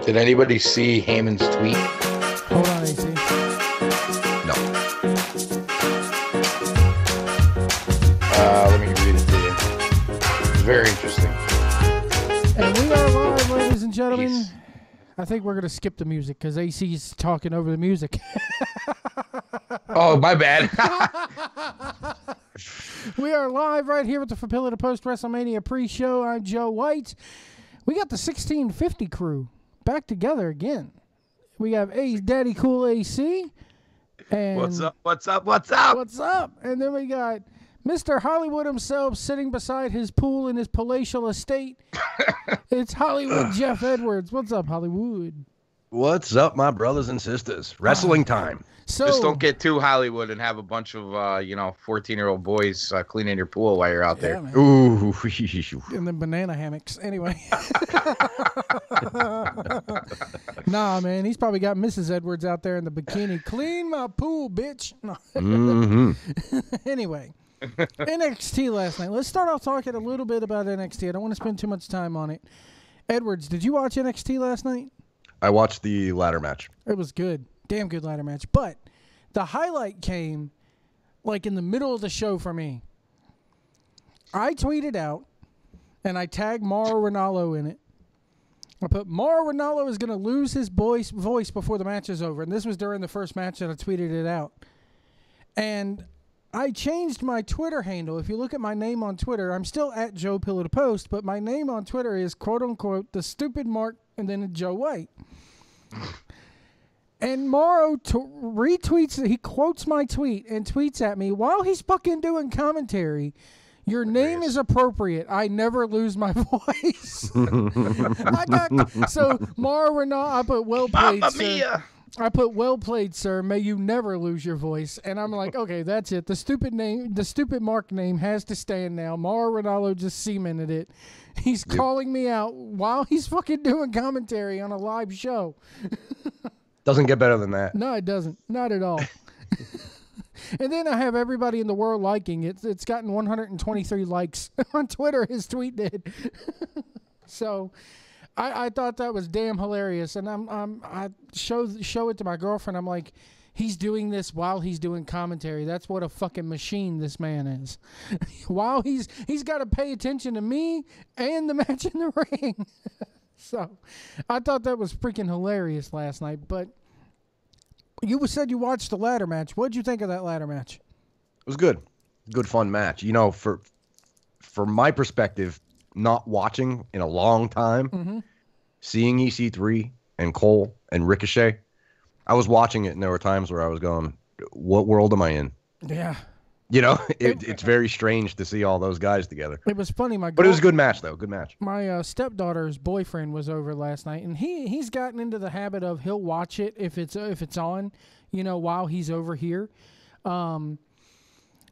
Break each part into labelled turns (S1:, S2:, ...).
S1: Did anybody see Heyman's tweet?
S2: Hold on, AC.
S1: No. Let me read it to you. It's very interesting.
S2: And we are live, ladies and gentlemen.
S1: Peace.
S2: I think we're going to skip the music because AC's talking over the music.
S1: Oh, my bad.
S2: We are live right here with the For Pillar to Post WrestleMania pre-show. I'm Joe White. We got the 1650 crew back together again. We have Daddy Cool AC. And
S1: What's up? What's up? What's up?
S2: What's up? And then we got Mr. Hollywood himself sitting beside his pool in his palatial estate. It's Hollywood Jeff Edwards. What's up, Hollywood?
S3: What's up, my brothers and sisters? Wrestling time.
S2: So,
S1: Just don't get too Hollywood and have a bunch of, 14-year-old boys cleaning your pool while you're out there.
S2: man.
S3: Ooh.
S2: And then banana hammocks. Anyway. Nah, man. He's probably got Mrs. Edwards out there in the bikini. Clean my pool, bitch. No. Anyway. NXT last night. Let's start off talking a little bit about NXT. I don't want to spend too much time on it. Edwards, did you watch NXT last night?
S3: I watched the ladder match.
S2: It was good. Damn good ladder match. But the highlight came like in the middle of the show for me. I tweeted out and I tagged Mauro Ranallo in it. I put Mauro Ranallo is going to lose his voice before the match is over. And this was during the first match that I tweeted it out. And I changed my Twitter handle. If you look at my name on Twitter, I'm still at Joe Pillar to Post, but my name on Twitter is quote unquote the stupid Mark and then Joe White. And Mauro retweets, he quotes my tweet and tweets at me while he's fucking doing commentary. Your name is appropriate. I never lose my voice. So Mauro Ranallo, I put well played,
S1: Mamma
S2: sir.
S1: mia!
S2: I put well played, sir. May you never lose your voice. And I'm like, okay, that's it. The stupid Mark name has to stand now. Mauro Ranallo just cemented it. He's calling me out while he's fucking doing commentary on a live show.
S3: Doesn't get better than that.
S2: No, it doesn't. Not at all. And then I have everybody in the world liking it. It's gotten 123 likes on Twitter. His tweet did. So I thought that was damn hilarious. And I show it to my girlfriend. I'm like, he's doing this while he's doing commentary. That's what a fucking machine this man is. While he's got to pay attention to me and the match in the ring. So I thought that was freaking hilarious last night. But you said you watched the ladder match. What'd you think of that ladder match?
S3: It was good. Good, fun match. You know, for my perspective, not watching in a long time, seeing EC3 and Cole and Ricochet, I was watching it and there were times where I was going, what world am I in?
S2: Yeah.
S3: You know, it's very strange to see all those guys together.
S2: It was funny.
S3: But it was a good match, though. Good match.
S2: My stepdaughter's boyfriend was over last night, and he's gotten into the habit of he'll watch it if it's on, while he's over here.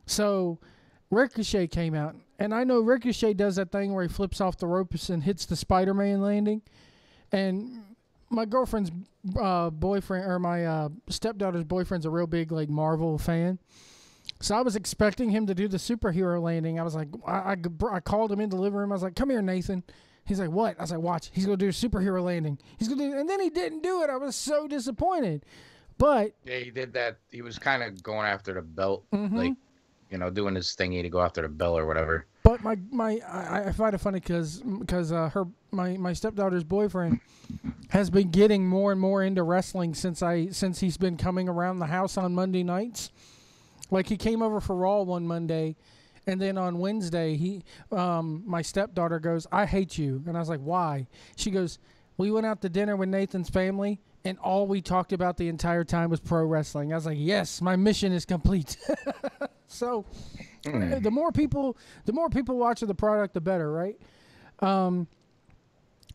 S2: So Ricochet came out, and I know Ricochet does that thing where he flips off the ropes and hits the Spider-Man landing, and my girlfriend's boyfriend, or my stepdaughter's boyfriend's a real big like Marvel fan. So I was expecting him to do the superhero landing. I was like, I called him into the living room. I was like, come here, Nathan. He's like, what? I was like, watch. He's going to do a superhero landing. And then he didn't do it. I was so disappointed. But
S1: Yeah, he did that. He was kind of going after the belt, doing his thingy to go after the belt or whatever.
S2: But I find it funny because my stepdaughter's boyfriend has been getting more and more into wrestling since he's been coming around the house on Monday nights. Like he came over for Raw one Monday, and then on Wednesday my stepdaughter goes, I hate you. And I was like, why? She goes, we went out to dinner with Nathan's family, and all we talked about the entire time was pro wrestling. I was like, yes, my mission is complete. So the more people watching the product, the better, right?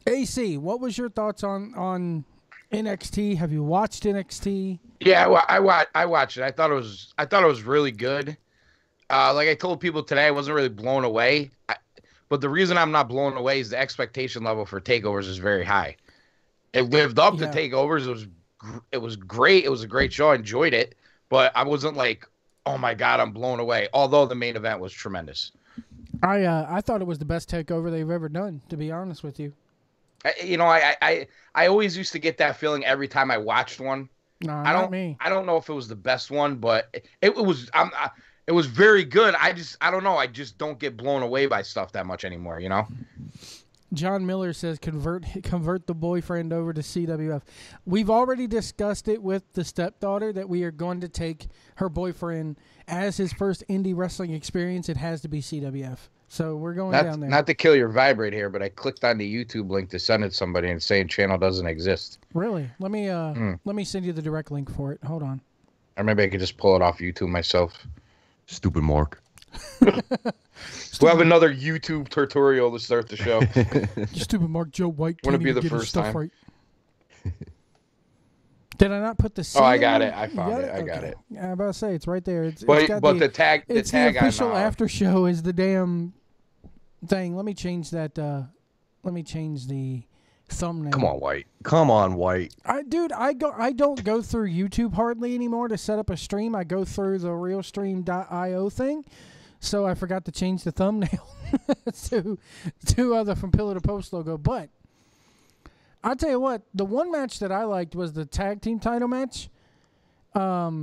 S2: AC, what was your thoughts on NXT? Have you watched NXT?
S1: Yeah, I watched it. I thought it was really good. Like I told people today, I wasn't really blown away. But the reason I'm not blown away is the expectation level for takeovers is very high. It lived up to takeovers. It was great. It was a great show. I enjoyed it, but I wasn't like, oh my God, I'm blown away. Although the main event was tremendous.
S2: I thought it was the best takeover they've ever done, to be honest with you.
S1: I always used to get that feeling every time I watched one.
S2: No, not me.
S1: I don't know if it was the best one, but it was. It was very good. I don't know. I just don't get blown away by stuff that much anymore. You know.
S2: John Miller says convert the boyfriend over to CWF. We've already discussed it with the stepdaughter that we are going to take her boyfriend as his first indie wrestling experience. It has to be CWF. So we're going down there.
S1: Not to kill your vibrate here, but I clicked on the YouTube link to send it to somebody and saying channel doesn't exist.
S2: Really? Let me send you the direct link for it. Hold on.
S1: Or maybe I could just pull it off YouTube myself.
S3: Stupid Mark.
S1: We'll have another YouTube tutorial to start the show.
S2: Stupid Mark Joe White.
S1: Wouldn't be the first time. Right.
S2: Did I not put the C?
S1: Oh, I got it. I found it. I got it.
S2: I'm about to say it's right there.
S1: But the tag.
S2: It's the official after show is the damn thing. Let me change that. Let me change the thumbnail.
S3: Come on, White. Come on, White.
S2: I don't go through YouTube hardly anymore to set up a stream. I go through the realstream.io thing. So I forgot to change the thumbnail to other from Pillar to Post logo. But I'll tell you what, the one match that I liked was the tag team title match. I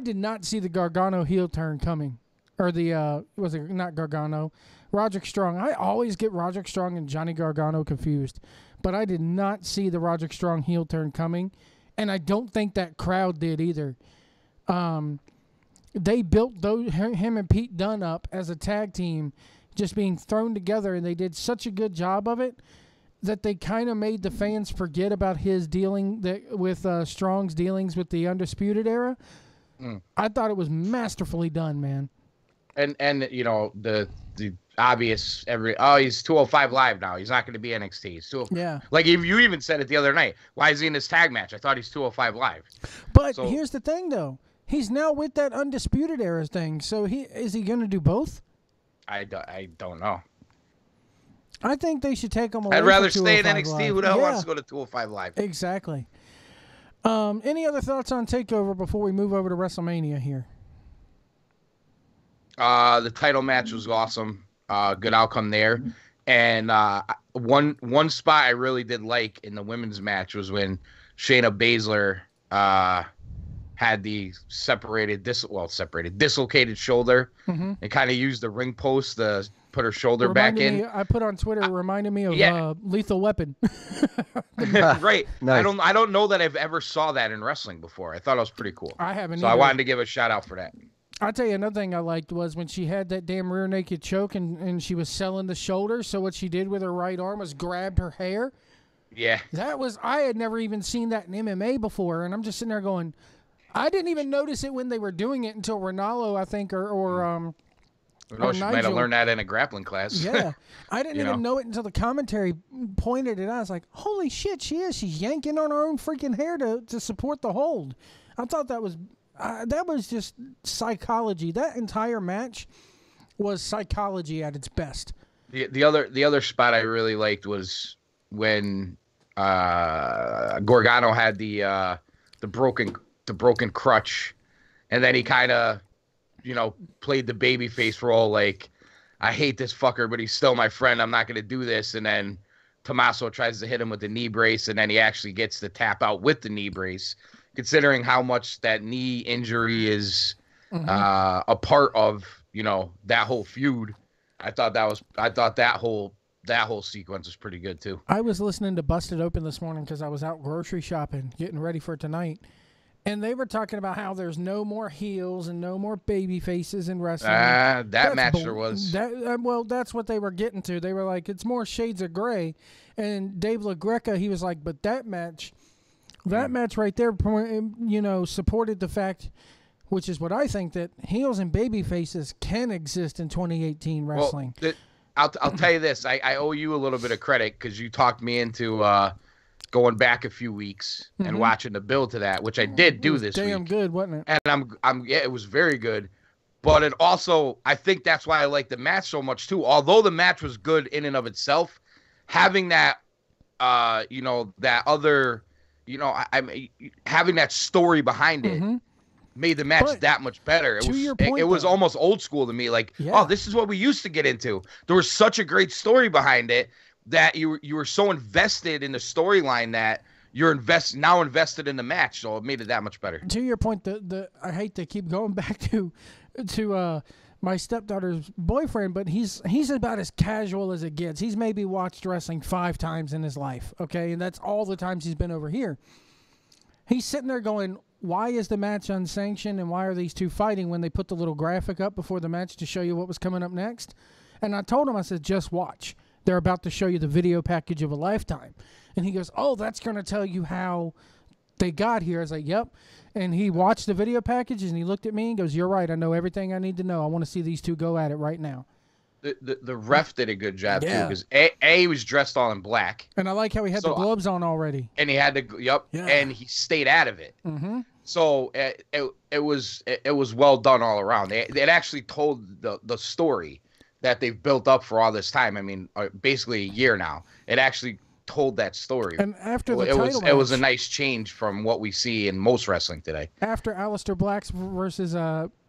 S2: did not see the Gargano heel turn coming. Or the, was it not Gargano? Roderick Strong. I always get Roderick Strong and Johnny Gargano confused. But I did not see the Roderick Strong heel turn coming. And I don't think that crowd did either. They built him and Pete Dunne up as a tag team, just being thrown together, and they did such a good job of it that they kind of made the fans forget about his dealing with Strong's dealings with the Undisputed Era. I thought it was masterfully done, man.
S1: And you know the obvious he's 205 Live now. He's not going to be NXT. He's 205.
S2: Yeah.
S1: Like you even said it the other night. Why is he in this tag match? I thought he's 205 Live.
S2: But here's the thing, though. He's now with that Undisputed Era thing. So is he going to do both?
S1: I don't know.
S2: I think they should take him away.
S1: I'd rather stay in NXT.
S2: Live.
S1: Who the hell wants to go to 205 Live?
S2: Exactly. Any other thoughts on TakeOver before we move over to WrestleMania here?
S1: The title match was awesome. Good outcome there. And one spot I really did like in the women's match was when Shayna Baszler had the dislocated shoulder and kind of used the ring post to put her shoulder back in.
S2: I put on Twitter, reminded me of Lethal Weapon.
S1: Right.
S3: Nice.
S1: I don't know that I've ever saw that in wrestling before. I thought it was pretty cool.
S2: I haven't
S1: So
S2: either.
S1: I wanted to give a shout out for that.
S2: I'll tell you another thing I liked was when she had that damn rear naked choke and she was selling the shoulder. So what she did with her right arm was grabbed her hair.
S1: Yeah.
S2: I had never even seen that in MMA before. And I'm just sitting there going, I didn't even notice it when they were doing it until Ronaldo, I think, or
S1: she might have learned that in a grappling class.
S2: Yeah. I didn't even know it until the commentary pointed it out. I was like, holy shit, she's yanking on her own freaking hair to support the hold. I thought that was just psychology. That entire match was psychology at its best.
S1: The other spot I really liked was when Gargano had the broken crutch, and then he kind of, played the babyface role, like, I hate this fucker, but he's still my friend. I'm not going to do this. And then Tommaso tries to hit him with the knee brace, and then he actually gets the tap out with the knee brace. Considering how much that knee injury is a part of, that whole feud, I thought that whole sequence was pretty good too.
S2: I was listening to Busted Open this morning because I was out grocery shopping, getting ready for tonight. And they were talking about how there's no more heels and no more baby faces in wrestling.
S1: That match there was.
S2: That's what they were getting to. They were like, it's more shades of gray. And Dave LaGreca, he was like, but that match right there, supported the fact, which is what I think, that heels and baby faces can exist in 2018 wrestling.
S1: Well, I'll tell you this. I owe you a little bit of credit because you talked me into going back a few weeks and watching the build to that, which I did do this week.
S2: Damn good, wasn't it?
S1: And it was very good. But it also, I think that's why I like the match so much too. Although the match was good in and of itself, having that, that other, having that story behind it made the match that much better. It was almost old school to me. Like, oh, this is what we used to get into. There was such a great story behind it. that you were so invested in the storyline that you're invested in the match, so it made it that much better.
S2: To your point, I hate to keep going back to my stepdaughter's boyfriend, but he's about as casual as it gets. He's maybe watched wrestling 5 times in his life, okay? And that's all the times he's been over here. He's sitting there going, why is the match unsanctioned and why are these two fighting when they put the little graphic up before the match to show you what was coming up next? And I told him, I said, just watch. They're about to show you the video package of a lifetime. And he goes, oh, that's going to tell you how they got here. I was like, yep. And he watched the video package and he looked at me and goes, you're right. I know everything I need to know. I want to see these two go at it right now.
S1: The ref did a good job too, because he was dressed all in black.
S2: And I like how he had the gloves on already.
S1: And he had and he stayed out of it.
S2: Mm-hmm.
S1: So it was well done all around. It actually told the story that they've built up for all this time. I mean, basically a year now. It actually told that story.
S2: And after the title match,
S1: it was a nice change from what we see in most wrestling today.
S2: After Aleister Black versus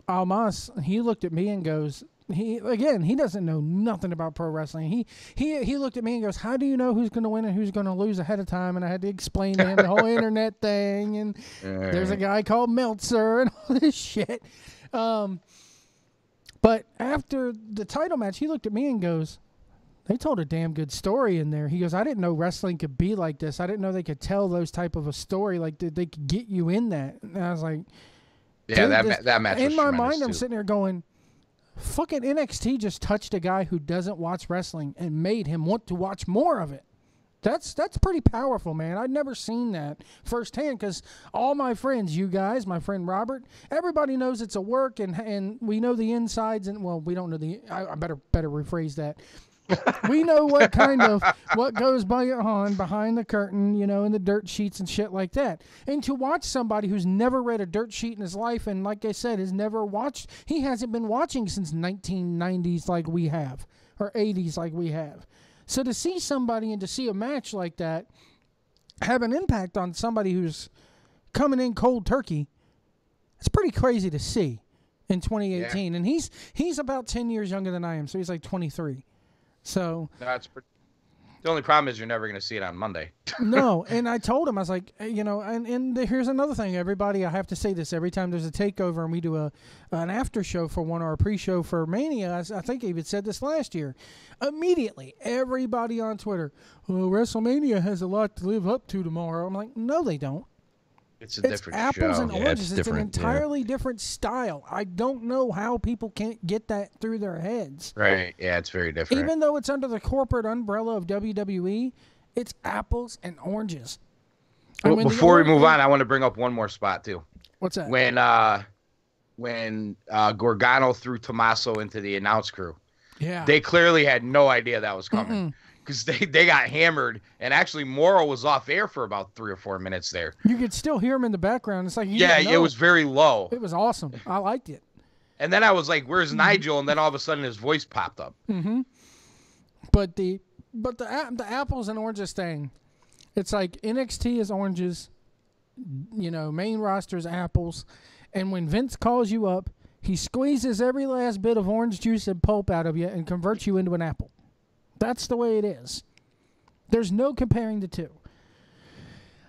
S2: Almas, he looked at me and goes, he doesn't know nothing about pro wrestling. He looked at me and goes, how do you know who's going to win and who's going to lose ahead of time? And I had to explain to him the whole internet thing. And there's a guy called Meltzer and all this shit. But after the title match, he looked at me and goes, they told a damn good story in there. He goes, I didn't know wrestling could be like this. I didn't know they could tell those type of a story. Like, they could get you in that. And I was like,
S1: yeah, that match was
S2: in my mind,
S1: too.
S2: I'm sitting there going, fucking NXT just touched a guy who doesn't watch wrestling and made him want to watch more of it. That's pretty powerful, man. I'd never seen that firsthand because all my friends, you guys, my friend Robert, everybody knows it's a work and we know the insides and, well, we don't know I better rephrase that. We know what goes on behind the curtain, in the dirt sheets and shit like that. And to watch somebody who's never read a dirt sheet in his life and, like I said, he hasn't been watching since 1990s like we have, or 80s like we have. So to see somebody and to see a match like that have an impact on somebody who's coming in cold turkey, it's pretty crazy to see in 2018. Yeah. And he's about 10 years younger than I am, so he's like 23. So
S1: the only problem is you're never going to see it on Monday.
S2: No, and I told him, I was like, and here's another thing, everybody. I have to say this every time there's a takeover and we do an after show for one or a pre-show for Mania. I think I even said this last year. Immediately, everybody on Twitter, WrestleMania has a lot to live up to tomorrow. I'm like, no, they don't.
S1: It's a different
S2: apples
S1: show.
S2: And oranges. It's an entirely different style. I don't know how people can't get that through their heads.
S1: Right. Yeah, it's very different.
S2: Even though it's under the corporate umbrella of WWE, it's apples and oranges.
S1: Well, before we move on, I want to bring up one more spot too.
S2: What's that?
S1: When Gargano threw Tommaso into the announce crew.
S2: Yeah.
S1: They clearly had no idea that was coming. Because they got hammered, and actually Morrow was off air for about 3 or 4 minutes there.
S2: You could still hear him in the background. It's like
S1: it was very low.
S2: It was awesome. I liked it.
S1: And then I was like, "Where's Nigel?" And then all of a sudden his voice popped up.
S2: Mm-hmm. But the apples and oranges thing, it's like NXT is oranges, main roster is apples, and when Vince calls you up, he squeezes every last bit of orange juice and pulp out of you and converts you into an apple. That's the way it is. There's no comparing the two.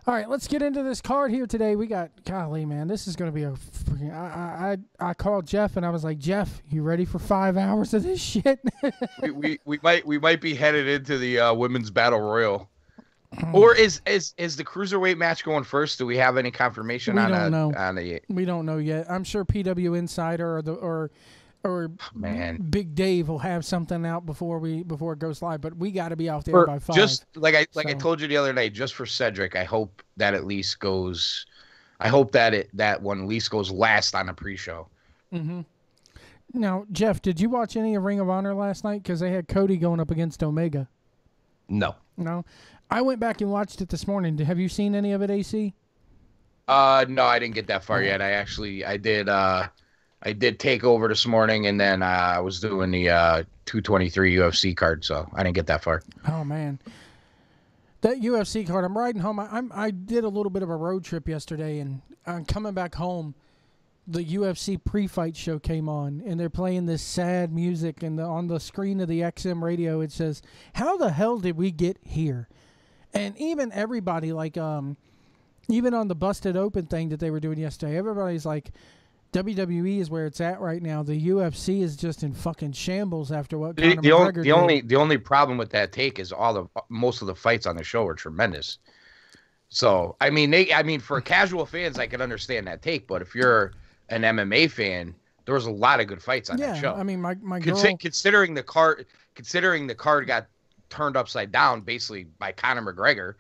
S2: All right, let's get into this card here today. We got, golly, man, this is going to be a freaking... I called Jeff, and I was like, Jeff, you ready for 5 hours of this shit?
S1: we might be headed into the Women's Battle Royal. Or is the Cruiserweight match going first? Do we have any confirmation on that?
S2: We don't know yet. I'm sure PW Insider or Big Dave will have something out before it goes live, but we got to be out there by 5.
S1: Just I told you the other night, just for Cedric, I hope that at least goes. I hope that one at least goes last on a pre-show.
S2: Mm-hmm. Now, Jeff, did you watch any of Ring of Honor last night? Because they had Cody going up against Omega.
S3: No.
S2: I went back and watched it this morning. Have you seen any of it, AC?
S1: No, I didn't get that far yet. I did take over this morning, and then I was doing the 223 UFC card, so I didn't get that far.
S2: Oh, man. That UFC card, I'm riding home. I did a little bit of a road trip yesterday, and I'm coming back home. the UFC pre-fight show came on, and they're playing this sad music, and on the screen of the XM radio it says, "How the hell did we get here?" And even everybody, like, even on the Busted Open thing that they were doing yesterday, everybody's like, WWE is where it's at right now. The UFC is just in fucking shambles after what Conor McGregor did.
S1: The only problem with that take is most of the fights on the show are tremendous. So I mean, for casual fans, I can understand that take, but if you're an MMA fan, there was a lot of good fights on that show.
S2: I mean, my
S1: considering the card got turned upside down basically by Conor McGregor.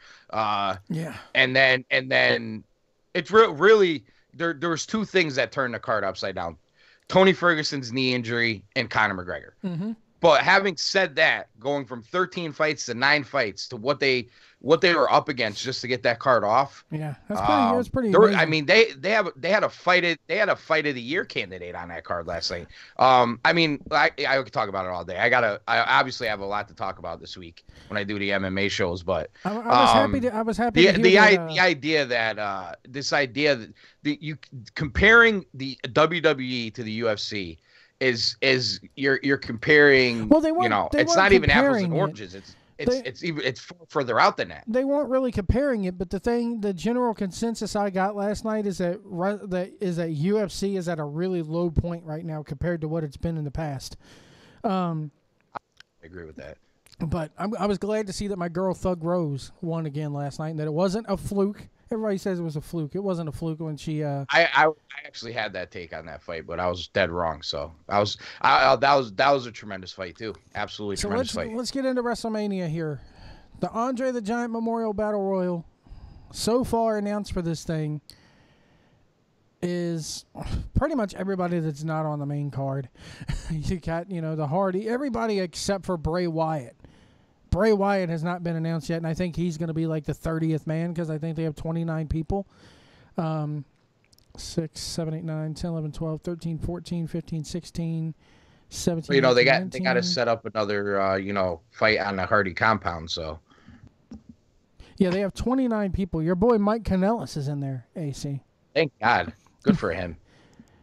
S1: And then it's really there was two things that turned the card upside down: Tony Ferguson's knee injury and Conor McGregor.
S2: Mm-hmm.
S1: But having said that, going from 13 fights to 9 fights to what they were up against just to get that card off.
S2: Yeah, that's pretty. I
S1: mean, they had a fight of the year candidate on that card last night. I mean, I could talk about it all day. I obviously have a lot to talk about this week when I do the MMA shows, but
S2: I was happy.
S1: The idea that you comparing the WWE to the UFC is you're comparing.
S2: Well,
S1: it's not even apples and oranges. It's further out than that.
S2: They weren't really comparing it, but the general consensus I got last night is that UFC is at a really low point right now compared to what it's been in the past.
S1: I agree with that.
S2: But I was glad to see that my girl Thug Rose won again last night, and that it wasn't a fluke. Everybody says it was a fluke. It wasn't a fluke when she.
S1: I actually had that take on that fight, but I was dead wrong. So that was a tremendous fight too. Absolutely tremendous fight.
S2: Let's get into WrestleMania here. The Andre the Giant Memorial Battle Royal, so far announced for this thing, is pretty much everybody that's not on the main card. You got the Hardy, everybody except for Bray Wyatt. Bray Wyatt has not been announced yet, and I think he's going to be like the 30th man because I think they have 29 people. 6, 7, 8, 9, 10, 11, 12, 13, 14, 15, 16, 17.
S1: Well,
S2: 18,
S1: they got to set up another fight on the Hardy compound. So
S2: yeah, they have 29 people. Your boy Mike Kanellis is in there. AC.
S1: Thank God. Good for him.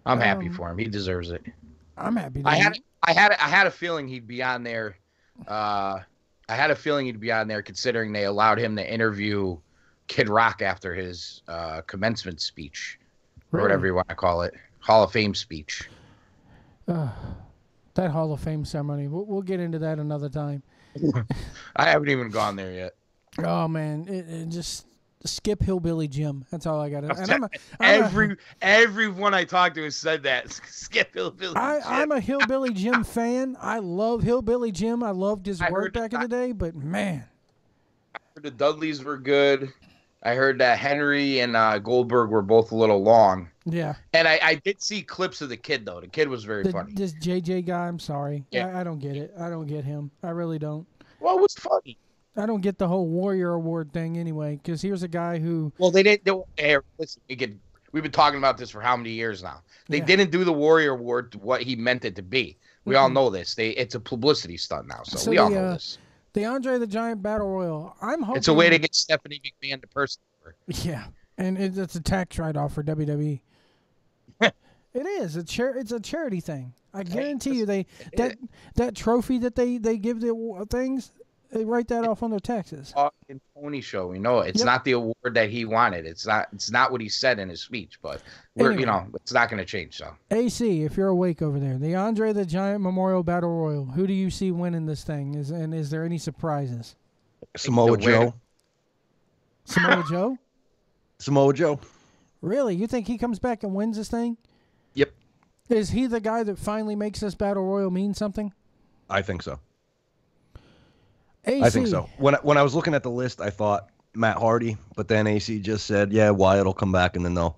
S1: I'm happy for him. He deserves it.
S2: I'm happy.
S1: I had a feeling he'd be on there. I had a feeling he'd be on there considering they allowed him to interview Kid Rock after his commencement speech, or whatever you want to call it, Hall of Fame speech.
S2: That Hall of Fame ceremony. We'll get into that another time.
S1: I haven't even gone there yet.
S2: Oh man, it just skip Hillbilly Jim. That's all I got.
S1: Everyone I talked to has said that. Skip Hillbilly Jim.
S2: I'm a Hillbilly Jim fan. I love Hillbilly Jim. I loved his work back in the day, but man.
S1: I heard the Dudleys were good. I heard that Henry and Goldberg were both a little long.
S2: Yeah.
S1: And I did see clips of the Kid, though. The Kid was very funny.
S2: This JJ guy, I'm sorry. Yeah. I don't get it. I don't get him. I really don't.
S1: Well, it was funny.
S2: I don't get the whole Warrior Award thing anyway, because here's a guy who...
S1: Well, they didn't... Listen, we've been talking about this for how many years now? They didn't do the Warrior Award to what he meant it to be. We all know this. It's a publicity stunt now, so we all know this.
S2: The Andre the Giant Battle Royal. I'm hoping...
S1: It's a way to get Stephanie McMahon to person.
S2: Yeah, and it's a tax write-off for WWE. It is. It's a charity thing. I guarantee you that trophy that they give the things... They write that off on their taxes.
S1: Fucking Tony show, we know it's not the award that he wanted. It's not what he said in his speech, but it's not going to change. So
S2: AC, if you're awake over there, the Andre the Giant Memorial Battle Royal, who do you see winning this thing? Is there any surprises?
S3: Samoa Joe.
S2: Samoa Joe?
S3: Samoa Joe.
S2: Really? You think he comes back and wins this thing?
S3: Yep.
S2: Is he the guy that finally makes this Battle Royal mean something?
S3: I think so.
S2: AC.
S3: I think so. When I was looking at the list, I thought Matt Hardy, but then AC just said, "Yeah, Wyatt will come back, and then they'll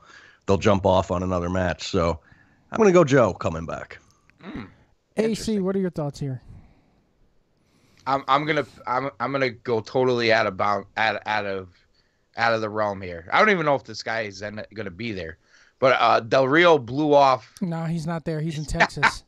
S3: jump off on another match." So I'm gonna go Joe coming back.
S2: AC, what are your thoughts here?
S1: I'm gonna go totally out of the realm here. I don't even know if this guy is gonna be there, but Del Rio blew off.
S2: No, he's not there. He's in Texas.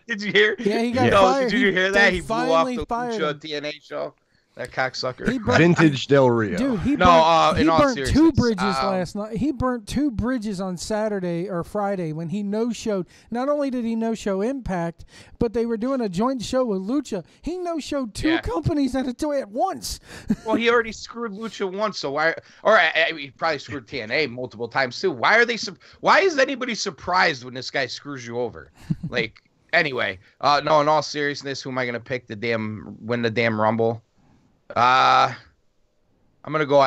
S1: Did you hear?
S2: Yeah, he got fired.
S1: Did you hear that? He blew off the
S2: Lucha
S1: TNA show. That cocksucker.
S2: He burnt,
S3: Vintage Del Rio.
S2: dude, he
S1: No,
S2: burnt,
S1: in
S2: he
S1: all
S2: burnt
S1: seriousness,
S2: 2 bridges last night. He burnt 2 bridges on Saturday or Friday when he no-showed. Not only did he no-show Impact, but they were doing a joint show with Lucha. He no-showed 2 companies at once.
S1: Well, he already screwed Lucha once, so why? Or he probably screwed TNA multiple times too. Why are they? Why is anybody surprised when this guy screws you over? Like, anyway, no. In all seriousness, who am I gonna pick to win the damn Rumble? I'm gonna go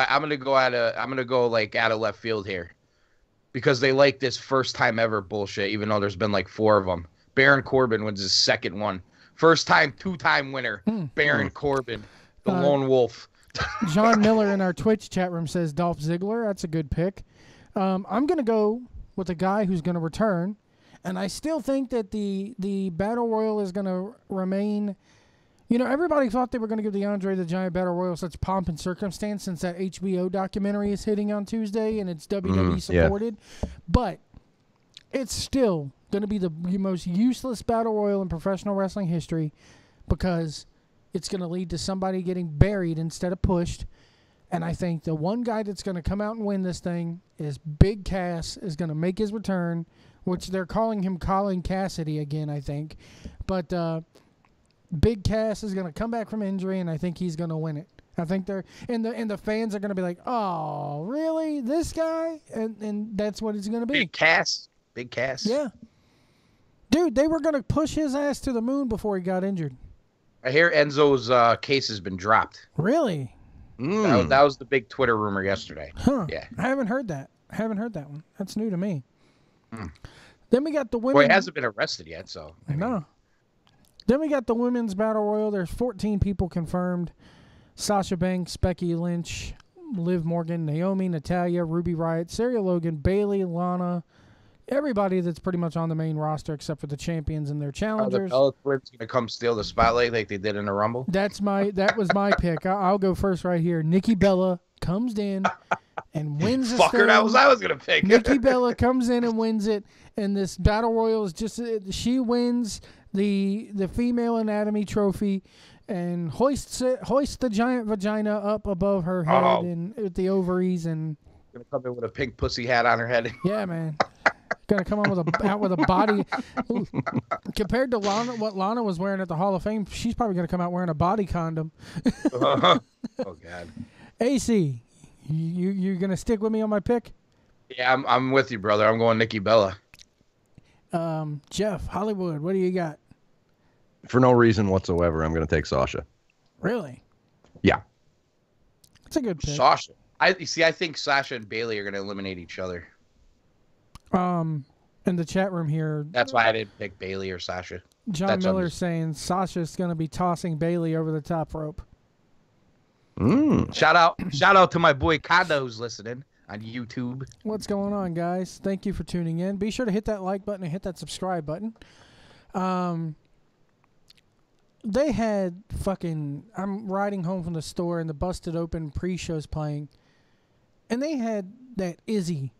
S1: like out of left field here, because they like this first time ever bullshit. Even though there's been like 4 of them. Baron Corbin wins his second one. First time, 2-time winner. Baron Corbin, the lone wolf.
S2: John Miller in our Twitch chat room says Dolph Ziggler. That's a good pick. I'm gonna go with a guy who's gonna return, and I still think that the Battle Royal is gonna remain. You know, everybody thought they were going to give the Andre the Giant Battle Royal such pomp and circumstance since that HBO documentary is hitting on Tuesday and it's WWE supported. Yeah. But it's still going to be the most useless Battle Royal in professional wrestling history, because it's going to lead to somebody getting buried instead of pushed. And I think the one guy that's going to come out and win this thing is Big Cass, is going to make his return, which they're calling him Colin Cassidy again, I think. But Big Cass is going to come back from injury, and I think he's going to win it. I think they're and the fans are going to be like, "Oh, really? This guy?" And that's what it's going to be.
S1: Big Cass.
S2: Yeah, dude, they were going to push his ass to the moon before he got injured.
S1: I hear Enzo's case has been dropped.
S2: Really?
S1: That was the big Twitter rumor yesterday.
S2: Huh?
S1: Yeah,
S2: I haven't heard that. one. That's new to me. Then we got the women.
S1: Well, he hasn't been arrested yet, so
S2: no. Then we got the Women's Battle Royal. There's 14 people confirmed. Sasha Banks, Becky Lynch, Liv Morgan, Naomi, Natalya, Ruby Riott, Sarah Logan, Bayley, Lana. Everybody that's pretty much on the main roster except for the champions and their challengers.
S1: The Bella Twins going to come steal the spotlight like they did in the Rumble?
S2: That was my pick. I'll go first right here. Nikki Bella comes in and wins this
S1: Fucker,
S2: thing.
S1: that was I was going to pick.
S2: Nikki Bella comes in and wins it. And this Battle Royal is just, she wins the female anatomy trophy and hoists the giant vagina up above her head and with the ovaries, and
S1: gonna come in with a pink pussy hat on her head.
S2: Yeah, man. Gonna come out with a body. Ooh. Compared to what Lana was wearing at the Hall of Fame, she's probably gonna come out wearing a body condom.
S1: Oh God.
S2: AC, you gonna stick with me on my pick?
S1: Yeah, I'm with you, brother. I'm going Nikki Bella.
S2: Jeff, Hollywood, what do you got?
S3: For no reason whatsoever, I'm going to take Sasha.
S2: Really?
S3: Yeah.
S2: That's a good pick.
S1: Sasha. I think Sasha and Bayley are going to eliminate each other.
S2: In the chat room here.
S1: That's why I didn't pick Bayley or Sasha.
S2: John Miller saying Sasha's going to be tossing Bayley over the top rope.
S1: Shout out to my boy Kanda who's listening on YouTube.
S2: What's going on, guys? Thank you for tuning in. Be sure to hit that like button and hit that subscribe button. They had I'm riding home from the store and the Busted Open pre-show's playing, and they had that Izzy,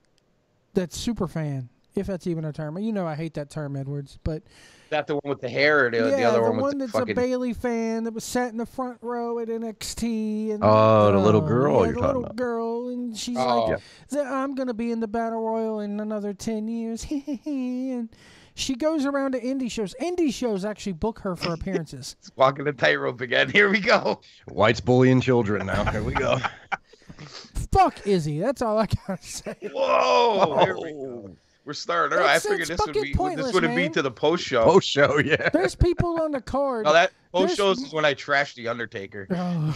S2: that super fan, if that's even a term. You know I hate that term, Edwards, but...
S1: Is that the one with the hair or the other one with the
S2: that's
S1: fucking...
S2: a Bayley fan that was sat in the front row at NXT. And,
S3: the little girl you're
S2: the
S3: talking
S2: little
S3: about.
S2: girl, and she's like, I'm going to be in the Battle Royal in another 10 years. And she goes around to indie shows. Indie shows actually book her for appearances.
S1: Walking the tightrope again. Here we go.
S3: White's bullying children now. Here we go.
S2: Fuck Izzy. That's all I got to say.
S1: Whoa. Here we go. We're starting early. I figured this would be to the post show.
S3: Post show, yeah.
S2: There's people on the card.
S1: No, that post shows is when I trash the Undertaker.
S2: Oh.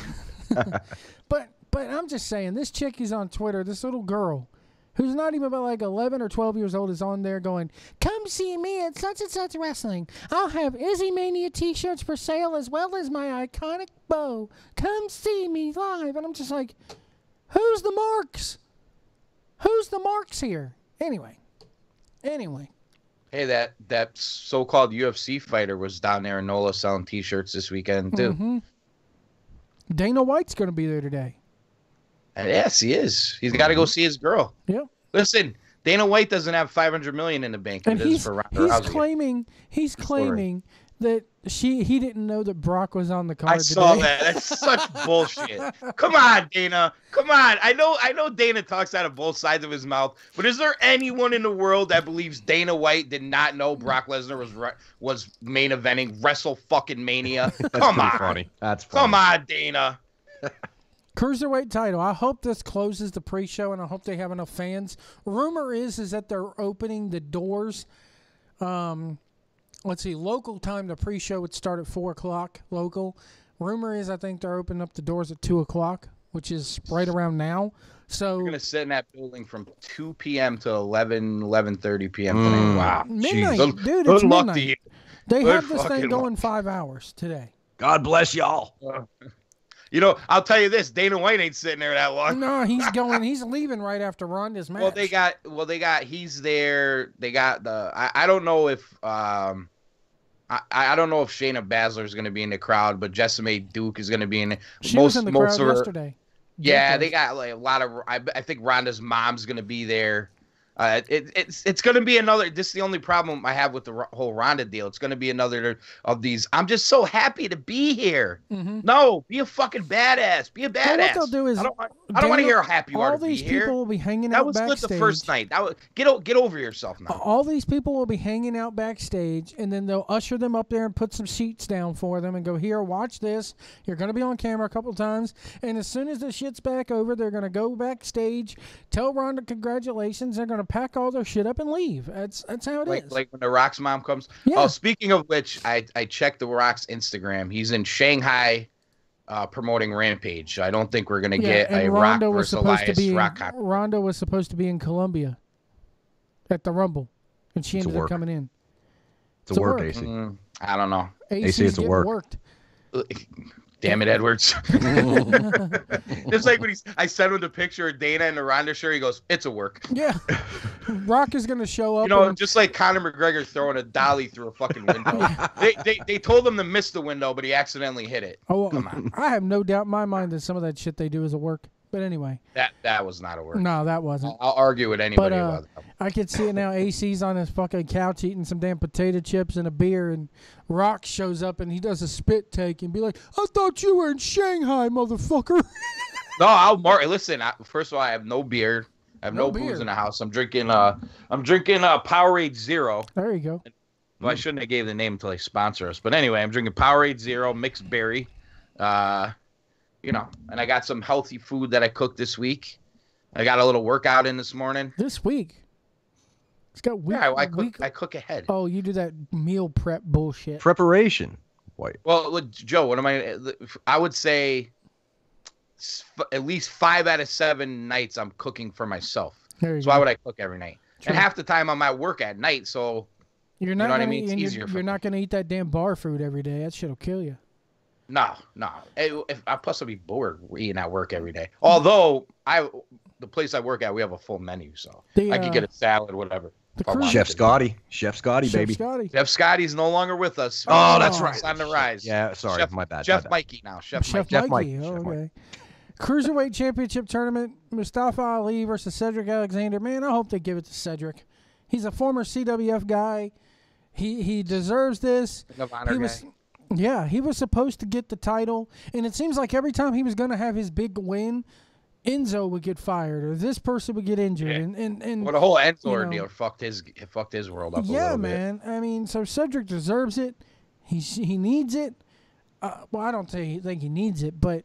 S2: But I'm just saying, this chick is on Twitter. This little girl, who's not even about like 11 or 12 years old, is on there going, "Come see me at such and such wrestling. I'll have Izzy Mania t-shirts for sale as well as my iconic bow. Come see me live." And I'm just like, who's the marks? Who's the marks here? Anyway.
S1: Hey, that so-called UFC fighter was down there in NOLA selling T-shirts this weekend too.
S2: Mm-hmm. Dana White's going to be there today.
S1: And yes, he is. He's got to go see his girl.
S2: Yep.
S1: Listen, Dana White doesn't have $500 million in the bank.
S2: And he's claiming that he didn't know that Brock was on the card
S1: I
S2: today.
S1: saw that. That's such bullshit. Come on, Dana. Come on. I know Dana talks out of both sides of his mouth, but is there anyone in the world that believes Dana White did not know Brock Lesnar was main eventing WrestleMania? Come on.
S3: Funny. That's funny.
S1: Come on, Dana.
S2: Cruiserweight title. I hope this closes the pre-show, and I hope they have enough fans. Rumor is that they're opening the doors. Let's see, local time, the pre-show would start at 4 o'clock local. Rumor is I think they're opening up the doors at 2 o'clock, which is right around now. So
S1: we're going to sit in that building from 2 p.m. to 11:30 p.m. tonight. Wow.
S2: Midnight,
S1: Jeez.
S2: dude, it's
S1: luck
S2: midnight.
S1: to you.
S2: They
S1: Good
S2: have this thing
S1: fucking
S2: going 5 hours today.
S3: God bless y'all.
S1: You know, I'll tell you this: Dana White ain't sitting there that long.
S2: No, he's going. He's leaving right after Ronda's match.
S1: He's there. They got the. I don't know if I don't know if Shayna Baszler is going to be in the crowd, but Jessame Duke is going to be in it.
S2: She was in the crowd yesterday.
S1: Yeah, they got like a lot of. I think Ronda's mom's going to be there. It's going to be another. This is the only problem I have with the whole Ronda deal. It's going to be another of these. I'm just so happy to be here.
S2: Mm-hmm.
S1: No, be a fucking badass. Be a badass.
S2: So what they'll do is
S1: I don't want to hear how happy you are to be here.
S2: All these people will be hanging
S1: that
S2: out
S1: was
S2: backstage.
S1: lit the first night. Get over yourself now.
S2: All these people will be hanging out backstage, and then they'll usher them up there and put some sheets down for them and go, here, watch this. You're going to be on camera a couple times. And as soon as the shit's back over, they're going to go backstage, tell Ronda congratulations. They're going to pack all their shit up and leave. That's how it is.
S1: Like when The Rock's mom comes.
S2: Yeah.
S1: Oh, speaking of which, I checked The Rock's Instagram. He's in Shanghai promoting Rampage. I don't think we're going to get a Rock versus Elias Rock.
S2: Ronda was supposed to be in Colombia at the Rumble, and she ended up coming in.
S3: It's a work, AC.
S1: I don't know.
S2: AC, it's a work. Worked.
S1: Damn it, Edwards. Just like when I sent him the picture of Dana and the Ronda shirt, he goes, it's a work.
S2: Yeah. Rock is going to show up.
S1: You know, just like Conor McGregor throwing a dolly through a fucking window. They told him to miss the window, but he accidentally hit it.
S2: Oh,
S1: come on.
S2: I have no doubt in my mind that some of that shit they do is a work. But anyway.
S1: That was not a work.
S2: No, that wasn't.
S1: I'll argue with anybody about that.
S2: I could see it now. AC's on his fucking couch eating some damn potato chips and a beer, and Rock shows up and he does a spit take and be like, I thought you were in Shanghai, motherfucker.
S1: No, listen, first of all, I have no beer. I have no booze in the house. I'm drinking Powerade Zero.
S2: There you go.
S1: Well, I shouldn't have gave the name until they sponsor us. But anyway, I'm drinking Powerade Zero mixed berry. You know, and I got some healthy food that I cooked this week. I got a little workout in this morning.
S2: This week? It's got week.
S1: Yeah, I cook ahead.
S2: Oh, you do that meal prep bullshit.
S3: Preparation. White.
S1: Well, look, Joe, I would say at least 5 out of 7 nights I'm cooking for myself. So why would I cook every night? True. And half the time I'm at work at night, so
S2: you're not
S1: you know what I mean? It's easier
S2: you're not going to eat that damn bar food every day. That shit'll kill you.
S1: No. Plus I'll be bored eating at work every day. Although the place I work at, we have a full menu, so I could get a salad, whatever.
S3: Chef Scotty, baby.
S1: Chef Scotty's no longer with us.
S3: Oh, that's right.
S1: It's on the rise.
S3: Yeah, sorry, my bad.
S1: Chef Mikey now. Chef
S2: Mikey. Oh, okay. Cruiserweight Championship Tournament, Mustafa Ali versus Cedric Alexander. Man, I hope they give it to Cedric. He's a former CWF guy. He deserves this. He was supposed to get the title, and it seems like every time he was going to have his big win, Enzo would get fired or this person would get injured. Yeah. And
S1: well, the whole Enzo ordeal fucked his world up a little bit.
S2: Yeah, man. I mean, so Cedric deserves it. He needs it. Well, I don't think he needs it, but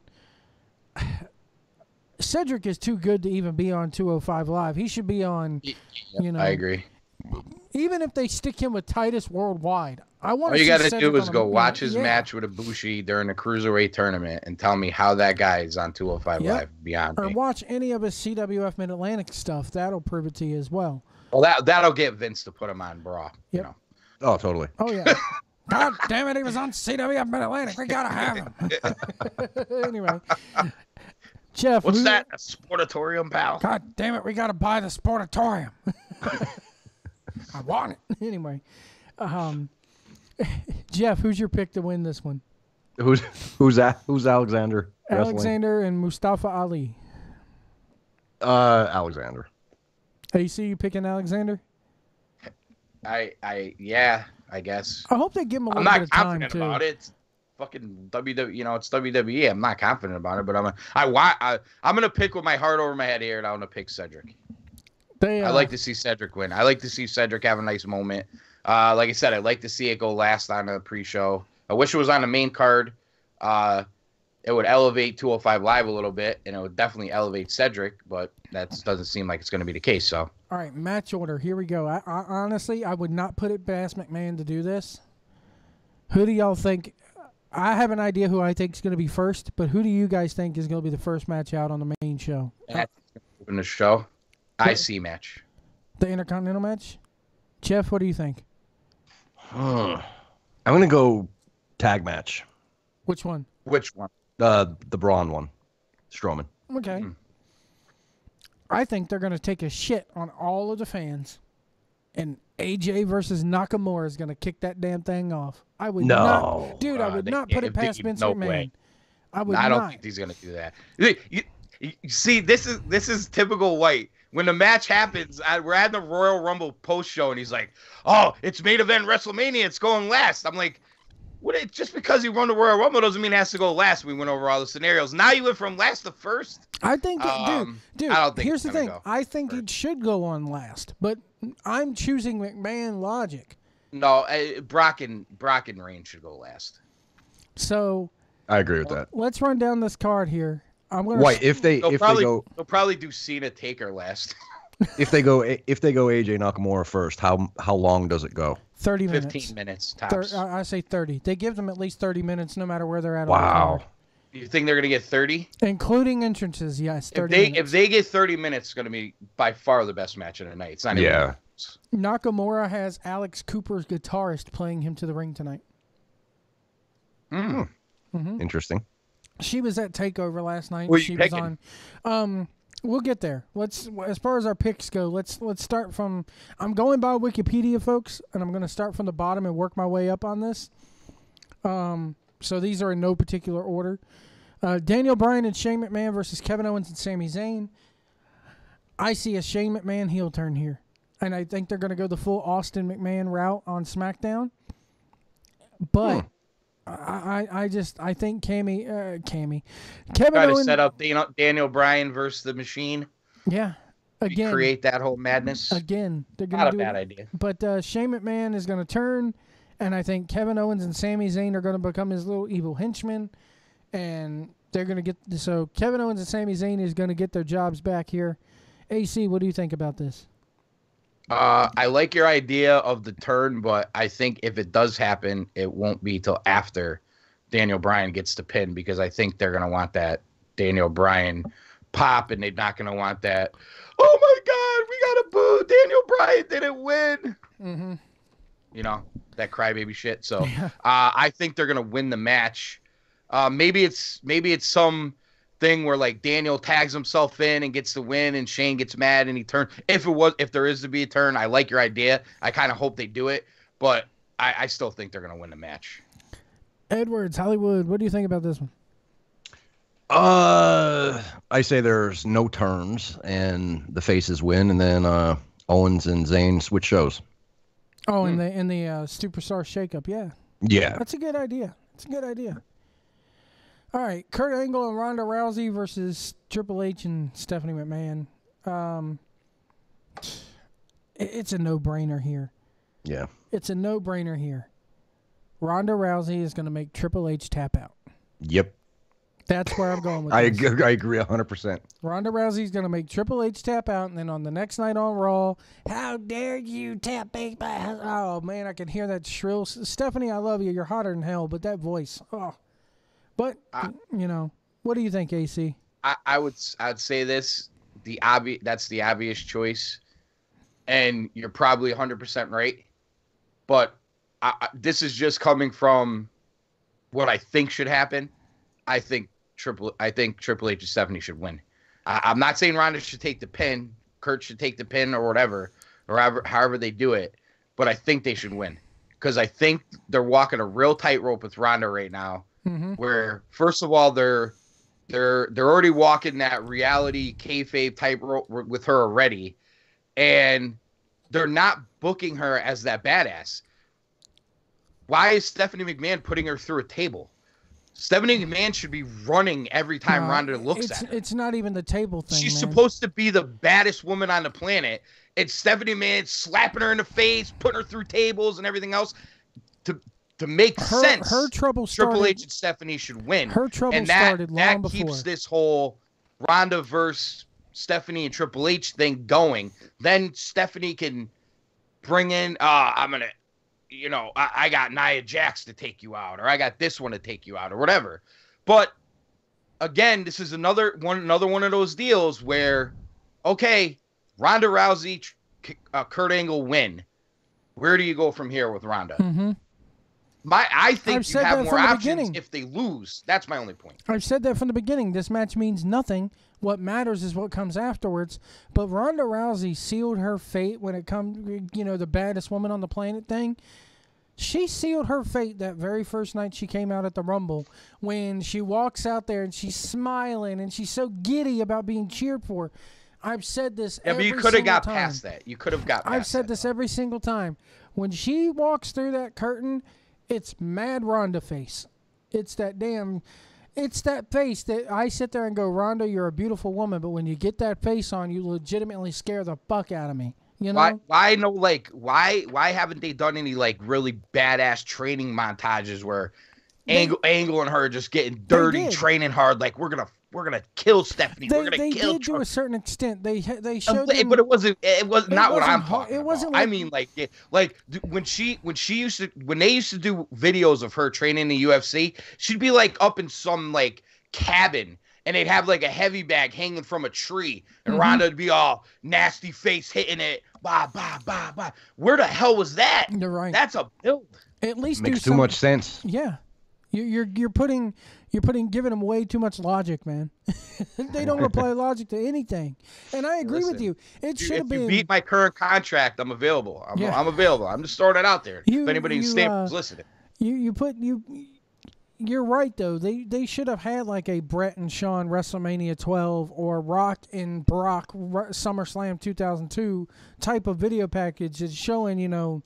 S2: Cedric is too good to even be on 205 Live. He should be on,
S1: I agree.
S2: Even if they stick him with Titus Worldwide, I want.
S1: All you got to do is go watch his match with Ibushi during the Cruiserweight tournament and tell me how that guy is on 205 Live beyond me.
S2: Or watch any of his CWF Mid-Atlantic stuff. That'll prove it to you as well.
S1: Well, that'll get Vince to put him on Raw.
S2: Yep.
S1: You know.
S3: Oh, totally.
S2: Oh, yeah. God damn it, he was on CWF Mid-Atlantic. We got to have him. Anyway. Jeff.
S1: What's that? A sportatorium, pal?
S2: God damn it, we got to buy the sportatorium. I want it. Anyway. Jeff, who's your pick to win this one?
S3: Who's Alexander?
S2: Alexander and Mustafa Ali.
S3: Alexander.
S2: AC, you picking Alexander?
S1: Yeah. I guess.
S2: I hope they give him a
S1: I'm
S2: little bit
S1: not
S2: of time
S1: confident
S2: too.
S1: about it. It's fucking WWE, it's WWE. I'm not confident about it, but I'm gonna pick with my heart over my head here, and I'm gonna pick Cedric. I like to see Cedric win. I like to see Cedric have a nice moment. Like I said, I'd like to see it go last on the pre-show. I wish it was on the main card. It would elevate 205 Live a little bit, and it would definitely elevate Cedric, but that doesn't seem like it's going to be the case. So,
S2: all right, match order. Here we go. I honestly, I would not put it past McMahon to do this. Who do y'all think? I have an idea who I think is going to be first, but who do you guys think is going to be the first match out on the main show?
S1: Open the show. IC match.
S2: The Intercontinental match? Jeff, what do you think?
S3: I'm going to go tag match.
S2: Which one?
S1: Which one?
S3: The Braun one. Strowman.
S2: Okay. I think they're going to take a shit on all of the fans, and AJ versus Nakamura is going to kick that damn thing off. I would not. Dude, I would not put it past Vince McMahon.
S1: Way.
S2: I would not.
S1: I don't think he's going to do that. You see, this is typical White. When the match happens, we're at the Royal Rumble post show, and he's like, "Oh, it's main event WrestleMania. It's going last." I'm like, just because he won the Royal Rumble doesn't mean it has to go last. We went over all the scenarios. Now you went from last to first.
S2: I think, dude.
S1: I don't think
S2: here's the thing. I think it should go on last, but I'm choosing McMahon logic.
S1: No, Brock and Reigns should go last.
S2: So
S3: I agree with that.
S2: Let's run down this card here. I'm gonna.
S3: Wait, they'll
S1: probably do Cena Taker last.
S3: if they go AJ Nakamura first, how long does it go?
S2: 30 minutes.
S1: 15 minutes tops.
S2: I say 30. They give them at least 30 minutes no matter where they're at.
S3: Wow.
S2: On the card.
S1: You think they're going to get 30?
S2: Including entrances, yes. 30 minutes.
S1: If they get 30 minutes, it's going to be by far the best match of the night. It's not even
S2: Nakamura has Alex Cooper's guitarist playing him to the ring tonight.
S3: Interesting.
S2: She was at TakeOver last night.
S1: She was
S2: on. We'll get there. As far as our picks go, let's start from. I'm going by Wikipedia, folks, and I'm going to start from the bottom and work my way up on this. So these are in no particular order. Daniel Bryan and Shane McMahon versus Kevin Owens and Sami Zayn. I see a Shane McMahon heel turn here, and I think they're going to go the full Austin McMahon route on SmackDown. But I think Kevin Owens
S1: set up Daniel Bryan versus the Machine.
S2: Yeah, again,
S1: create that whole madness.
S2: Again, they're going to do
S1: not a bad idea.
S2: But Shane McMahon is going to turn, and I think Kevin Owens and Sami Zayn are going to become his little evil henchmen, and they're going to get. So Kevin Owens and Sami Zayn is going to get their jobs back here. AC, what do you think about this?
S1: I like your idea of the turn, but I think if it does happen, it won't be till after Daniel Bryan gets the pin, because I think they're going to want that Daniel Bryan pop, and they're not going to want that, oh my God, we got to boo, Daniel Bryan didn't win.
S2: Mm-hmm.
S1: You know, that crybaby shit. So I think they're going to win the match. Maybe it's some thing where like Daniel tags himself in and gets the win, and Shane gets mad and he turns. If there is to be a turn, I like your idea. I kind of hope they do it, but I still think they're gonna win the match.
S2: Edwards, Hollywood, what do you think about this one?
S3: I say there's no turns and the faces win, and then Owens and Zayn switch shows.
S2: Oh, in the Superstar Shakeup, yeah.
S3: Yeah,
S2: that's a good idea. All right, Kurt Angle and Ronda Rousey versus Triple H and Stephanie McMahon. It's a no-brainer here.
S3: Yeah.
S2: It's a no-brainer here. Ronda Rousey is going to make Triple H tap out.
S3: Yep.
S2: That's where I'm going with
S3: I
S2: this.
S3: agree 100%.
S2: Ronda Rousey is going to make Triple H tap out, and then on the next night on Raw, how dare you tap me? Oh, man, I can hear that shrill. Stephanie, I love you. You're hotter than hell, but that voice. Oh. But, what do you think, AC?
S1: I'd say this, that's the obvious choice, and you're probably 100% right, but this is just coming from what I think should happen. I think Triple H and Stephanie should win. I'm not saying Ronda should take the pin, Kurt should take the pin, or whatever, or however they do it, but I think they should win, because I think they're walking a real tightrope with Ronda right now.
S2: Mm-hmm.
S1: Where first of all they're already walking that reality kayfabe type rope with her already, and they're not booking her as that badass. why is Stephanie McMahon putting her through a table? Stephanie McMahon should be running every time Ronda looks at her.
S2: It's not even the table thing.
S1: She's
S2: man.
S1: supposed to be the baddest woman on the planet. It's Stephanie McMahon slapping her in the face, putting her through tables and everything else. To make sense,
S2: her trouble started,
S1: Triple H and Stephanie should win.
S2: Her trouble
S1: and
S2: started long before.
S1: That keeps this whole Ronda versus Stephanie and Triple H thing going. Then Stephanie can bring in, I'm going to, you know, I got Nia Jax to take you out, or I got this one to take you out, or whatever. But again, this is another one of those deals where, okay, Ronda Rousey, Kurt Angle win. Where do you go from here with Ronda?
S2: Mm-hmm.
S1: I think you have more options if they lose. That's my only point.
S2: I've said that from the beginning. This match means nothing. What matters is what comes afterwards. But Ronda Rousey sealed her fate when it comes, you know, the baddest woman on the planet thing. She sealed her fate that very first night she came out at the Rumble, when she walks out there and she's smiling and she's so giddy about being cheered for. I've said this every single time.
S1: But you could have got past that. You could have got past that.
S2: I've said this every single time. When she walks through that curtain, it's mad Ronda face. It's that face that I sit there and go, Ronda, you're a beautiful woman, but when you get that face on, you legitimately scare the fuck out of me. You know?
S1: Why haven't they done any like really badass training montages where Angle and her are just getting dirty, training hard, like we're gonna kill Stephanie. We're gonna kill.
S2: They did to a certain extent. They showed them,
S1: but it was not what I'm talking
S2: about. It wasn't.
S1: I mean, like when they used to do videos of her training in the UFC, she'd be like up in some like cabin, and they'd have like a heavy bag hanging from a tree, and Ronda would be all nasty face hitting it, bah bah bah bah. Where the hell was that?
S2: You're right.
S1: That's a build.
S2: At least
S3: makes too much sense.
S2: Yeah. You're giving them way too much logic, man. They don't apply logic to anything, and I agree with you. It should have been.
S1: If you beat my current contract, I'm available. I'm available. I'm just throwing it out there. If anybody in Stanford's listening,
S2: You're right though. They should have had like a Brett and Shawn WrestleMania 12 or Rock and Brock SummerSlam 2002 type of video package. It's showing, you know,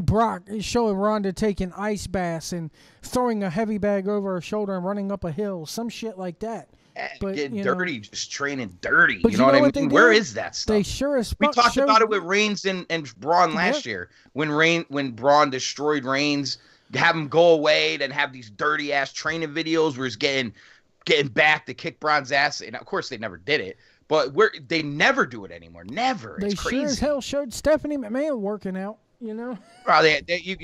S2: Brock is showing Ronda taking ice baths and throwing a heavy bag over her shoulder and running up a hill, some shit like that. But
S1: getting dirty, just training dirty.
S2: But
S1: you know what I mean? Where is that stuff?
S2: They sure as fuck.
S1: We talked about it with Reigns and Braun last year when Braun destroyed Reigns, have him go away, then have these dirty ass training videos where he's getting back to kick Braun's ass, and of course they never did it. But they never do it anymore. Never. It's crazy.
S2: They sure as hell showed Stephanie McMahon working out. You know,
S1: well,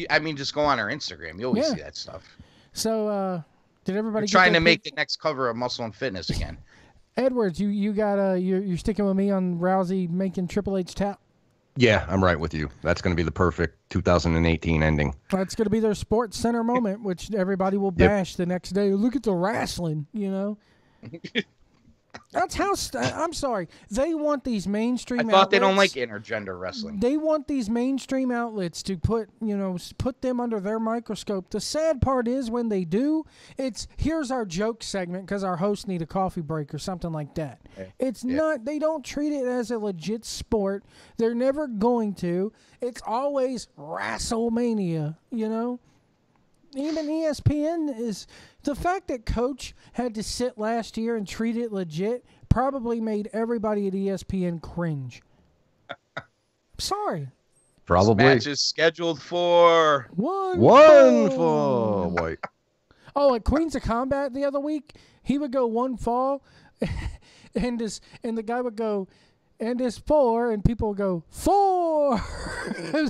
S1: I mean, just go on our Instagram. You always see that stuff.
S2: So, did everybody
S1: trying to make the next cover of Muscle and Fitness again?
S2: Edwards, you got you're sticking with me on Rousey making Triple H tap.
S3: Yeah, I'm right with you. That's going to be the perfect 2018 ending.
S2: That's going to be their Sports Center moment, which everybody will bash the next day. Look at the wrestling, you know. That's how. I'm sorry. They want these mainstream.
S1: I thought they don't like intergender wrestling.
S2: They want these mainstream outlets to put them under their microscope. The sad part is when they do, it's here's our joke segment because our hosts need a coffee break or something like that. It's not. They don't treat it as a legit sport. They're never going to. It's always WrestleMania. You know. Even ESPN is the fact that Coach had to sit last year and treat it legit probably made everybody at ESPN cringe. Sorry.
S3: Probably.
S1: This match is scheduled for
S3: one fall. White.
S2: Oh, at Queens of Combat the other week, he would go one fall, and the guy would go, and it's 4, and people would go 4.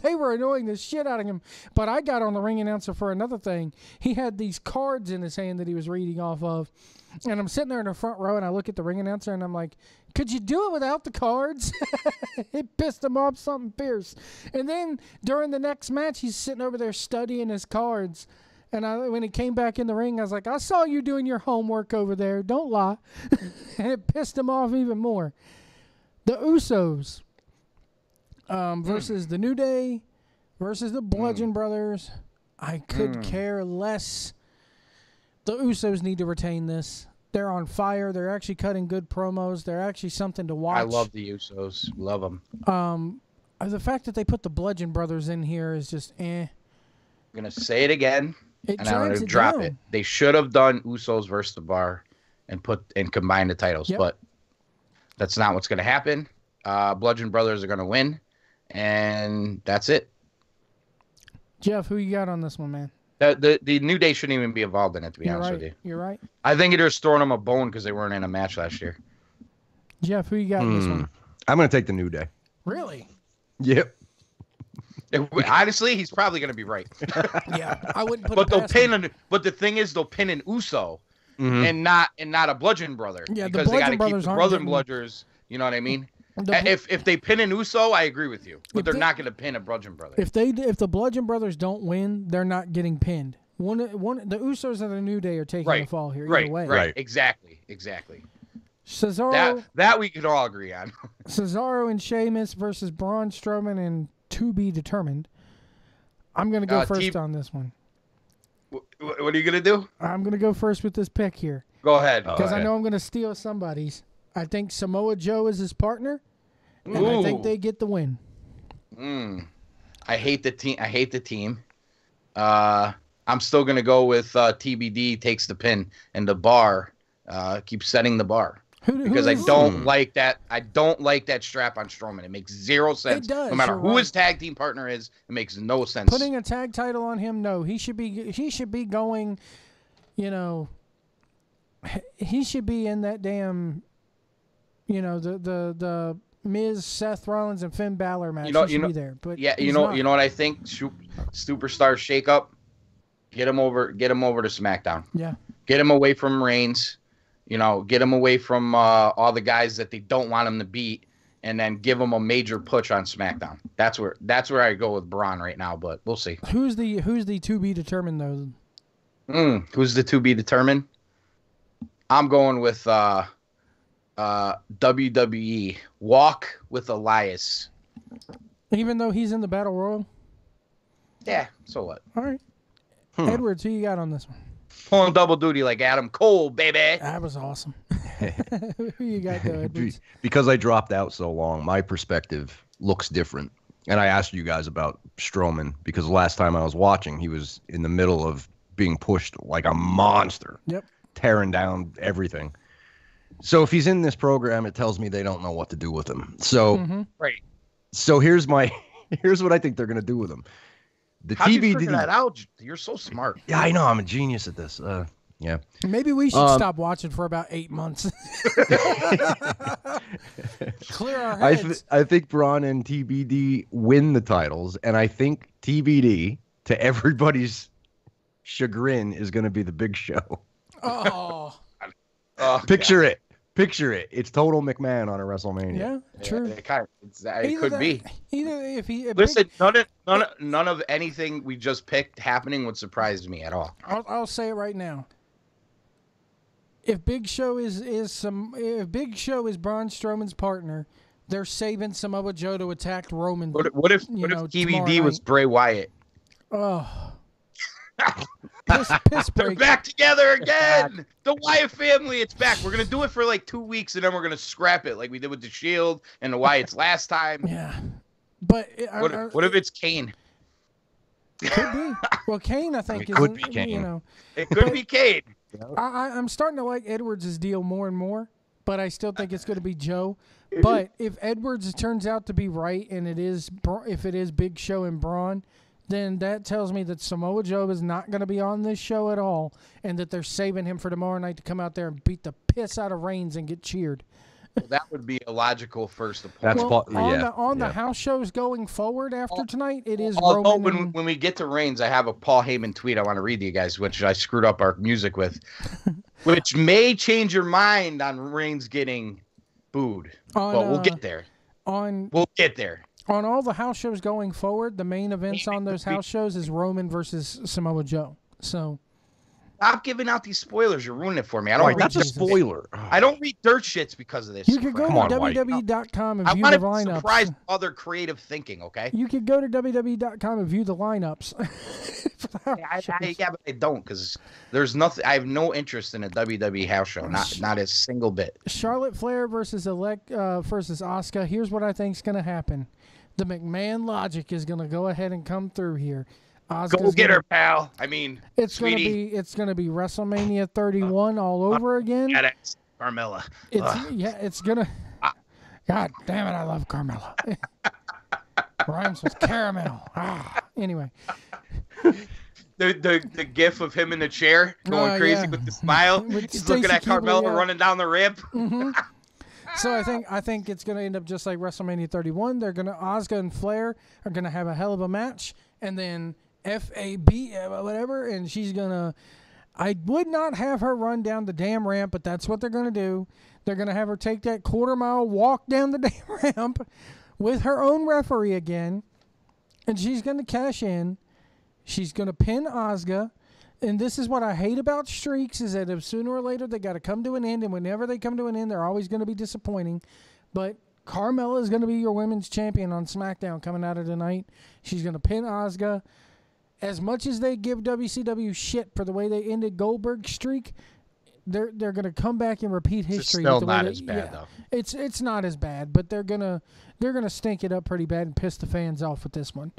S2: They were annoying the shit out of him. But I got on the ring announcer for another thing. He had these cards in his hand that he was reading off of, and I'm sitting there in the front row, and I look at the ring announcer, and I'm like, could you do it without the cards? It pissed him off something fierce. And then during the next match, he's sitting over there studying his cards. And when he came back in the ring, I was like, I saw you doing your homework over there. Don't lie. And it pissed him off even more. The Usos versus the New Day versus the Bludgeon Brothers. I could care less. The Usos need to retain this. They're on fire. They're actually cutting good promos. They're actually something to watch.
S1: I love the Usos. Love them.
S2: The fact that they put the Bludgeon Brothers in here is just eh.
S1: gonna say it again,
S2: It
S1: and I'm
S2: drags
S1: gonna
S2: it
S1: drop
S2: down.
S1: it. They should have done Usos versus the Bar, and combine the titles,
S2: Yep.
S1: but that's not what's gonna happen. Bludgeon Brothers are gonna win, and that's it.
S2: Jeff, who you got on this one, man?
S1: The New Day shouldn't even be involved in it, to be
S2: You're
S1: honest
S2: right.
S1: with you.
S2: You're right.
S1: I think they're just throwing them a bone because they weren't in a match last year.
S2: Jeff, who you got in this one?
S3: I'm going to take the New Day.
S2: Really?
S3: Yep.
S1: Honestly, he's probably going to be right.
S2: Yeah, I wouldn't put
S1: But
S2: it
S1: they'll
S2: past
S1: pin
S2: him.
S1: but the thing is, they'll pin an Uso and not a Bludgeon Brother.
S2: Yeah, the
S1: because they got to
S2: Bludgeon
S1: keep
S2: Brothers
S1: the
S2: aren't
S1: Brother
S2: getting-
S1: Bludgers. You know what I mean?
S2: The-
S1: If they pin an Uso, I agree with you. But
S2: If
S1: they're
S2: they-
S1: not going to pin a Bludgeon Brother.
S2: If the Bludgeon Brothers don't win, they're not getting pinned. The Usos and the New Day are taking the fall here. Either way.
S1: Right. Exactly.
S2: Cesaro,
S1: That we can all agree on.
S2: Cesaro and Sheamus versus Braun Strowman and to be determined. I'm gonna go first on this one.
S1: What are you going to do?
S2: I'm gonna go first with this pick here
S1: Go ahead.
S2: because I know I'm gonna steal somebody's. I think Samoa Joe is his partner, and I think they get the win.
S1: I hate the team. I'm still gonna go with TBD takes the pin, and the Bar keeps setting the bar because I don't like that. I don't like that strap on Strowman. It makes zero sense.
S2: It does,
S1: No matter
S2: you're
S1: who
S2: right.
S1: his tag team partner is, it makes no sense.
S2: Putting a tag title on him, no. He should be going. You know, he should be in that damn. You know the Miz, Seth Rollins, and Finn Balor match. He should be there. But
S1: yeah,
S2: he's
S1: you know
S2: not.
S1: what I think? Superstar shakeup. Get him over to SmackDown.
S2: Yeah.
S1: Get him away from Reigns. You know, get him away from all the guys that they don't want him to beat, and then give him a major push on SmackDown. That's where I go with Braun right now, but we'll see.
S2: Who's the to be determined though?
S1: Who's the to be determined? I'm going with WWE. Walk with Elias.
S2: Even though he's in the Battle Royal.
S1: Yeah, so what?
S2: All right. Edwards, who you got on this one?
S1: Pulling double duty like Adam Cole, baby.
S2: That was awesome. Who you got though, Edwards?
S3: Because I dropped out so long, my perspective looks different. And I asked you guys about Strowman because last time I was watching, he was in the middle of being pushed like a monster.
S2: Yep.
S3: Tearing down everything. So if he's in this program, it tells me they don't know what to do with him. So
S1: Right.
S3: So here's what I think they're gonna do with him. The
S1: How'd you
S3: TBD.
S1: figure that out? You're so smart.
S3: Yeah, I know. I'm a genius at this. Yeah.
S2: Maybe we should stop watching for about 8 months. Clear our heads.
S3: I think Braun and TBD win the titles, and I think TBD, to everybody's chagrin, is going to be the Big Show.
S2: Oh.
S3: Picture it. It's total McMahon on a WrestleMania.
S2: Yeah, true.
S1: It could be.
S2: Either if he
S1: Listen, none of anything we just picked happening would surprise me at all.
S2: I'll say it right now. If Big Show is Braun Strowman's partner, they're saving Samoa Joe to attack Roman.
S1: What if TBD was Bray Wyatt?
S2: Oh. Piss
S1: They're
S2: break.
S1: back together again. The Wyatt family, it's back. We're gonna do it for like 2 weeks, and then we're gonna scrap it like we did with the Shield and the Wyatts last time.
S2: Yeah, but
S1: What if it's Kane?
S2: could be. Well, Kane, I think,
S3: It could be Kane.
S2: You know,
S1: It could be Kane.
S2: I'm starting to like Edwards' deal more and more, but I still think it's going to be Joe. But if Edwards turns out to be right, and if it is Big Show and Braun, then that tells me that Samoa Joe is not going to be on this show at all, and that they're saving him for tomorrow night to come out there and beat the piss out of Reigns and get cheered.
S1: Well, that would be a logical first appointment.
S2: On the house shows going forward after tonight, it is
S1: Although
S2: Roman.
S1: when we get to Reigns, I have a Paul Heyman tweet I want to read to you guys, which I screwed up our music with, which may change your mind on Reigns getting booed. But we'll get there. We'll get there.
S2: On all the house shows going forward, the main events on those house shows is Roman versus Samoa Joe. So
S1: stop giving out these spoilers. You're ruining it for me. I don't read
S3: that's a spoiler.
S1: I don't read dirt shits because of this.
S2: You could go to WWE.com and
S1: I
S2: view
S1: want
S2: the
S1: to
S2: lineups.
S1: surprise other creative thinking, okay?
S2: You could go to WWE.com and view the lineups.
S1: Yeah, but I don't because there's nothing. I have no interest in a WWE house show. Not a single bit.
S2: Charlotte Flair versus Asuka. Here's what I think is going to happen. The McMahon logic is going to go ahead and come through here.
S1: Go get her, pal. I mean,
S2: it's
S1: sweetie.
S2: gonna be WrestleMania 31 all over again.
S1: Get it, Carmella.
S2: It's gonna. God damn it, I love Carmella. Rhymes with caramel. Anyway.
S1: The gif of him in the chair going crazy with the smile. He's looking at Carmella running down the ramp.
S2: Mm-hmm. So I think it's going to end up just like WrestleMania 31. Asuka and Flair are going to have a hell of a match, and then FAB whatever, and she's going to. I would not have her run down the damn ramp, but that's what they're going to do. They're going to have her take that quarter-mile walk down the damn ramp with her own referee again, and she's going to cash in. She's going to pin Asuka. And this is what I hate about streaks is that if sooner or later they got to come to an end, and whenever they come to an end, they're always going to be disappointing. But Carmella is going to be your women's champion on SmackDown coming out of tonight. She's going to pin Asuka. As much as they give WCW shit for the way they ended Goldberg's streak, they're going to come back and repeat history.
S1: It's still not as bad though.
S2: It's not as bad, but they're gonna stink it up pretty bad and piss the fans off with this one.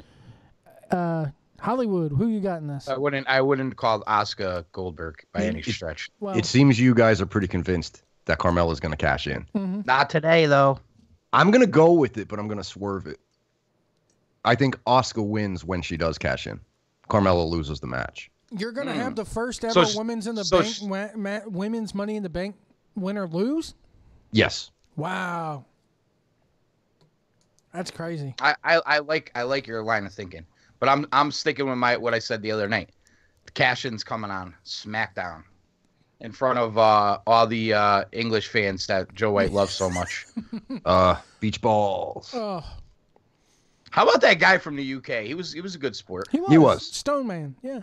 S2: Hollywood, who you got in this?
S1: I wouldn't call Asuka Goldberg by any stretch.
S3: Well, it seems you guys are pretty convinced that Carmella's going to cash in.
S2: Mm-hmm.
S1: Not today, though.
S3: I'm going to go with it, but I'm going to swerve it. I think Asuka wins when she does cash in. Carmella loses the match.
S2: You're going to have the first ever women's Money in the Bank winner lose?
S3: Yes.
S2: Wow. That's crazy.
S1: I like your line of thinking. But I'm sticking with what I said the other night. The cash-in's coming on SmackDown in front of all the English fans that Joe White loves so much.
S3: Beach balls.
S2: Oh.
S1: How about that guy from the UK? He was a good sport.
S3: He was.
S2: Stone Man, yeah.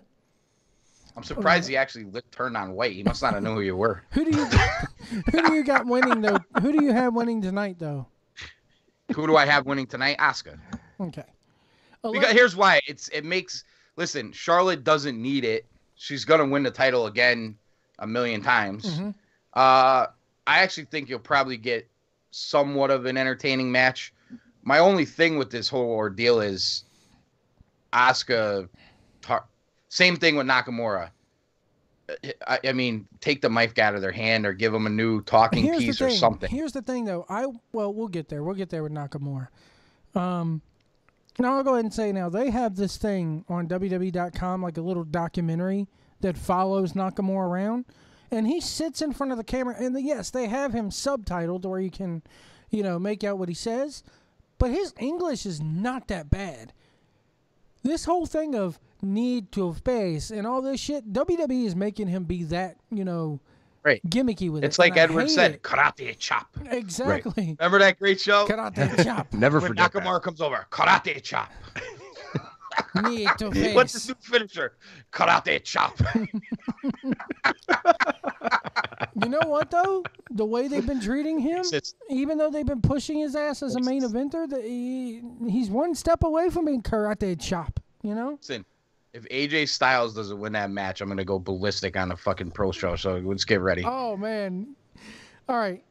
S1: I'm surprised he actually turned on White. He must not have known who you were.
S2: Who do you got winning though? Who do you have winning tonight though?
S1: Who do I have winning tonight? Asuka.
S2: Okay.
S1: Because here's why. Listen, Charlotte doesn't need it. She's going to win the title again a million times.
S2: Mm-hmm.
S1: I actually think you'll probably get somewhat of an entertaining match. My only thing with this whole ordeal is Asuka. Same thing with Nakamura. I mean, take the mic out of their hand or give them a new talking piece or something.
S2: Here's the thing, though. We'll get there. We'll get there with Nakamura. Now, I'll go ahead and say now, they have this thing on WWE.com, like a little documentary that follows Nakamura around. And he sits in front of the camera. And yes, they have him subtitled where you can, make out what he says. But his English is not that bad. This whole thing of need to face and all this shit, WWE is making him be that,
S1: right,
S2: gimmicky with it.
S1: It's like Edward said, karate chop.
S2: Exactly.
S1: Right. Remember that great show?
S2: Karate chop.
S3: Never
S1: when
S3: forget
S1: Nakamura comes over, karate chop.
S2: Need to face.
S1: What's his new finisher? Karate chop.
S2: You know what, though? The way they've been treating him, even though they've been pushing his ass as a main eventer, he's one step away from being karate chop,
S1: Listen, if AJ Styles doesn't win that match, I'm going to go ballistic on the fucking pro show, so let's get ready.
S2: Oh, man. All right.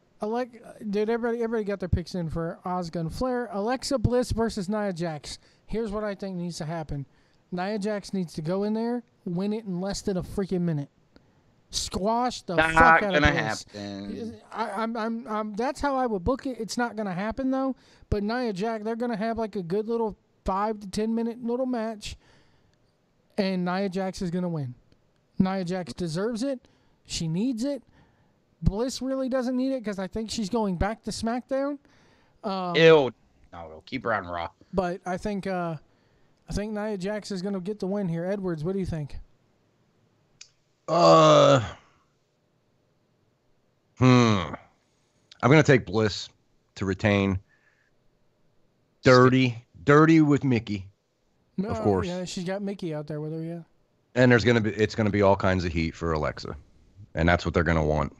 S2: Dude, everybody got their picks in for Asuka and Flair. Alexa Bliss versus Nia Jax. Here's what I think needs to happen. Nia Jax needs to go in there, win it in less than a freaking minute. Squash the fuck out of Bliss.
S1: Not gonna
S2: happen. That's how I would book it. It's not gonna happen though. But Nia Jax, they're gonna have like a good little 5 to 10 minute little match, and Nia Jax is gonna win. Nia Jax deserves it. She needs it. Bliss really doesn't need it because I think she's going back to SmackDown.
S1: Ew. No, keep her on Raw.
S2: But I think Nia Jax is gonna get the win here. Edwards, what do you think?
S3: I'm gonna take Bliss to retain. Dirty with Mickey, of course.
S2: Yeah, she's got Mickey out there with her. Yeah.
S3: And it's gonna be all kinds of heat for Alexa, and that's what they're gonna want.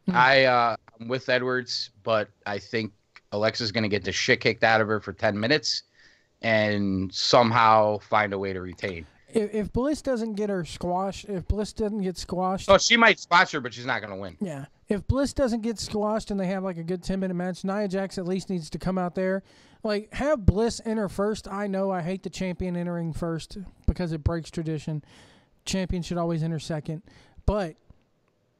S1: I'm with Edwards, but I think Alexa's gonna get the shit kicked out of her for 10 minutes, and somehow find a way to retain.
S2: If Bliss doesn't get her squashed, if Bliss doesn't get squashed...
S1: Oh, she might squash her, but she's not going to win.
S2: Yeah. If Bliss doesn't get squashed and they have like a good 10-minute match, Nia Jax at least needs to come out there. Like, have Bliss enter first. I know I hate the champion entering first because it breaks tradition. Champion should always enter second. But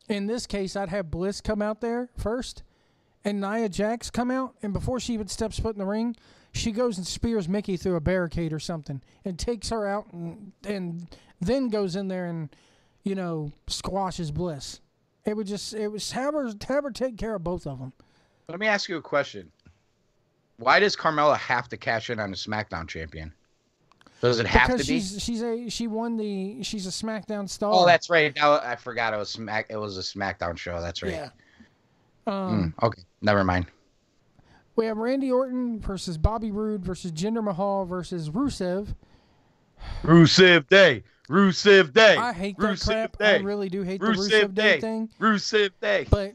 S2: in this case, I'd have Bliss come out there first and Nia Jax come out. And before she even steps foot in the ring, she goes and spears Mickey through a barricade or something and takes her out and then goes in there and, you know, squashes Bliss. It was have her take care of both of them.
S1: Let me ask you a question. Why does Carmella have to cash in on the SmackDown champion? Does it have to be?
S2: She's a SmackDown star.
S1: Oh, that's right. Now I forgot it was a SmackDown show. That's right.
S2: Yeah.
S1: Okay, never mind.
S2: We have Randy Orton versus Bobby Roode versus Jinder Mahal versus Rusev.
S1: Rusev Day. Rusev Day.
S2: I hate
S1: Rusev
S2: that crap.
S1: Day.
S2: I really do hate the Rusev Day thing.
S1: Rusev Day.
S2: But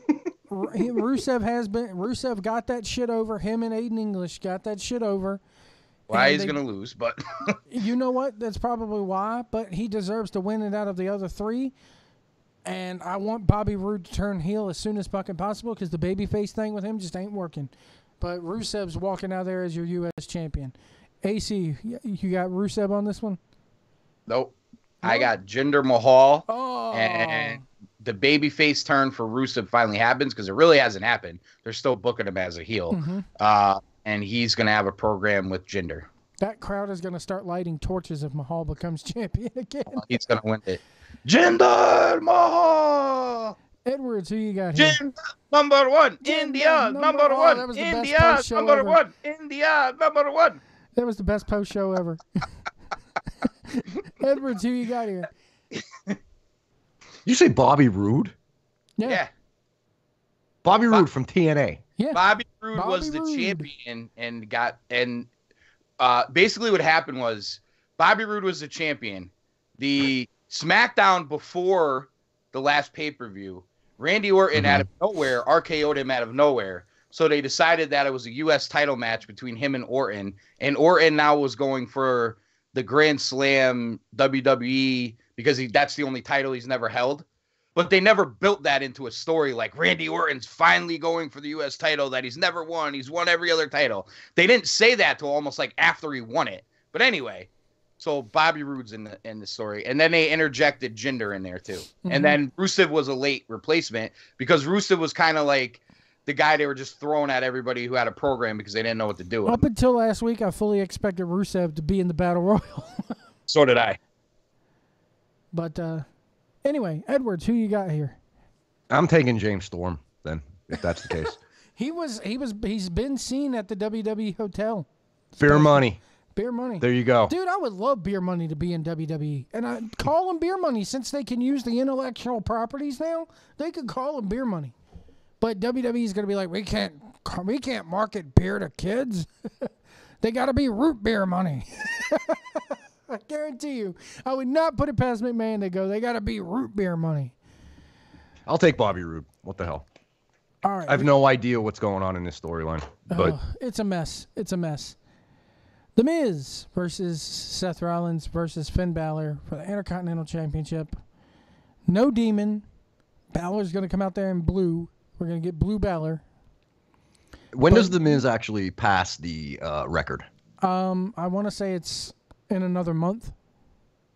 S2: Rusev got that shit over. Him and Aiden English got that shit over.
S1: Why he's going to lose, but...
S2: You know what? That's probably why, but he deserves to win it out of the other three. And I want Bobby Roode to turn heel as soon as fucking possible because the babyface thing with him just ain't working. But Rusev's walking out there as your U.S. champion. AC, you got Rusev on this one?
S1: Nope. I got Jinder Mahal,
S2: Oh.
S1: and the babyface turn for Rusev finally happens because it really hasn't happened. They're still booking him as a heel, and he's going to have a program with Jinder.
S2: That crowd is going to start lighting torches if Mahal becomes champion again.
S1: He's going to win it. Jinder Mahal!
S2: Edwards, who you got here?
S1: Jinder, number one. India, number one.
S2: That was the
S1: India,
S2: best post show
S1: number
S2: ever.
S1: one. India, number one.
S2: That was the best post show ever. Edwards, who you got here?
S3: You say Bobby Roode?
S1: Yeah.
S3: Bobby Roode from TNA.
S2: Yeah.
S1: Bobby Roode was the
S2: Roode.
S1: champion and basically what happened was Bobby Roode was the champion. The SmackDown before the last pay-per-view, Randy Orton out of nowhere RKO'd him out of nowhere. So they decided that it was a U.S. title match between him and Orton now was going for the Grand Slam WWE because that's the only title he's never held. But they never built that into a story like Randy Orton's finally going for the U.S. title that he's never won. He's won every other title. They didn't say that till almost like after he won it. But anyway, so Bobby Roode's in the story. And then they interjected Jinder in there too. And then Rusev was a late replacement because Rusev was kind of like the guy they were just throwing at everybody who had a program because they didn't know what to do with
S2: Up
S1: him.
S2: until last week, I fully expected Rusev to be in the Battle Royal.
S1: So did I.
S2: But anyway, Edwards, who you got here?
S3: I'm taking James Storm then, if that's the case.
S2: He's been seen at the WWE hotel.
S3: Beer Money.
S2: Beer Money.
S3: There you go.
S2: Dude, I would love Beer Money to be in WWE. And I call him Beer Money since they can use the intellectual properties now. They could call him Beer Money. But WWE is going to be like, we can't market beer to kids. They got to be root beer money. I guarantee you. I would not put it past McMahon to go, they got to be root beer money.
S3: I'll take Bobby Roode. What the hell?
S2: All right.
S3: I have no idea what's going on in this storyline. But
S2: It's a mess. It's a mess. The Miz versus Seth Rollins versus Finn Balor for the Intercontinental Championship. No Demon. Balor's going to come out there in blue. We're going to get Blue Balor.
S3: when does The Miz actually pass the record?
S2: I want to say it's in another month.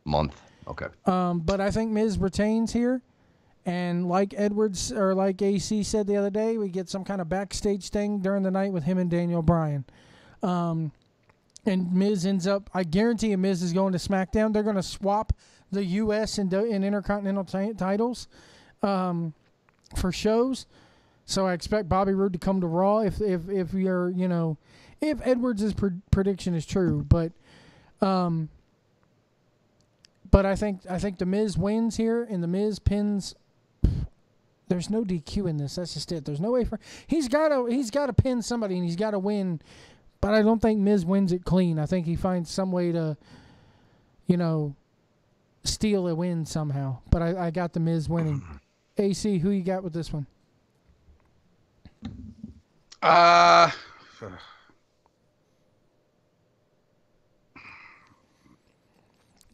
S3: Month. Okay.
S2: But I think Miz retains here. And like Edwards or like AC said the other day, we get some kind of backstage thing during the night with him and Daniel Bryan. And Miz ends up, I guarantee you Miz is going to SmackDown. They're going to swap the U.S. and Intercontinental titles for shows. So I expect Bobby Roode to come to Raw if you're, if Edwards' prediction is true. But I think the Miz wins here, and the Miz pins. There's no DQ in this. That's just it. There's no way for he's got to pin somebody, and he's got to win. But I don't think Miz wins it clean. I think he finds some way to, steal a win somehow. But I got the Miz winning. AC, who you got with this one?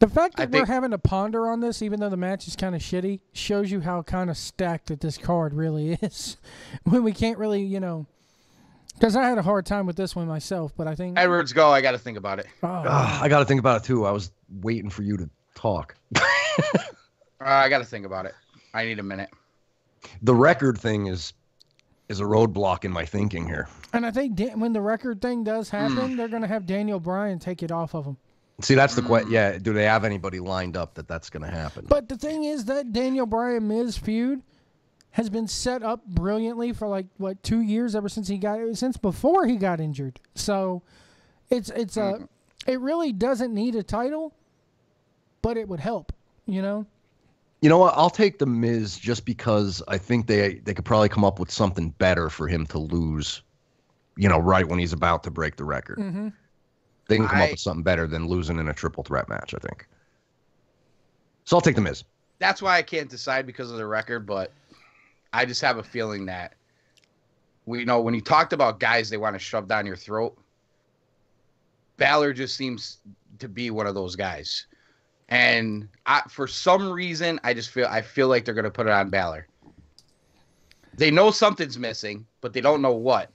S2: The fact that we're having to ponder on this, even though the match is kind of shitty, shows you how kind of stacked that this card really is. When we can't really, because I had a hard time with this one myself, but I think
S1: Edwards, go. I got to think about it.
S3: I got to think about it too. I was waiting for you to talk.
S1: I got to think about it. I need a minute.
S3: The record thing is a roadblock in my thinking here.
S2: And I think when the record thing does happen, they're going to have Daniel Bryan take it off of him.
S3: See, that's the question. Yeah, do they have anybody lined up that's going to happen?
S2: But the thing is that Daniel Bryan-Miz feud has been set up brilliantly for 2 years since before he got injured. So it really doesn't need a title, but it would help, You
S3: know what? I'll take the Miz just because I think they could probably come up with something better for him to lose, right when he's about to break the record. Mm-hmm. They can come up with something better than losing in a triple threat match, I think. So I'll take the Miz.
S1: That's why I can't decide because of the record, but I just have a feeling that when you talked about guys they want to shove down your throat, Balor just seems to be one of those guys. And for some reason, I feel like they're going to put it on Balor. They know something's missing, but they don't know what.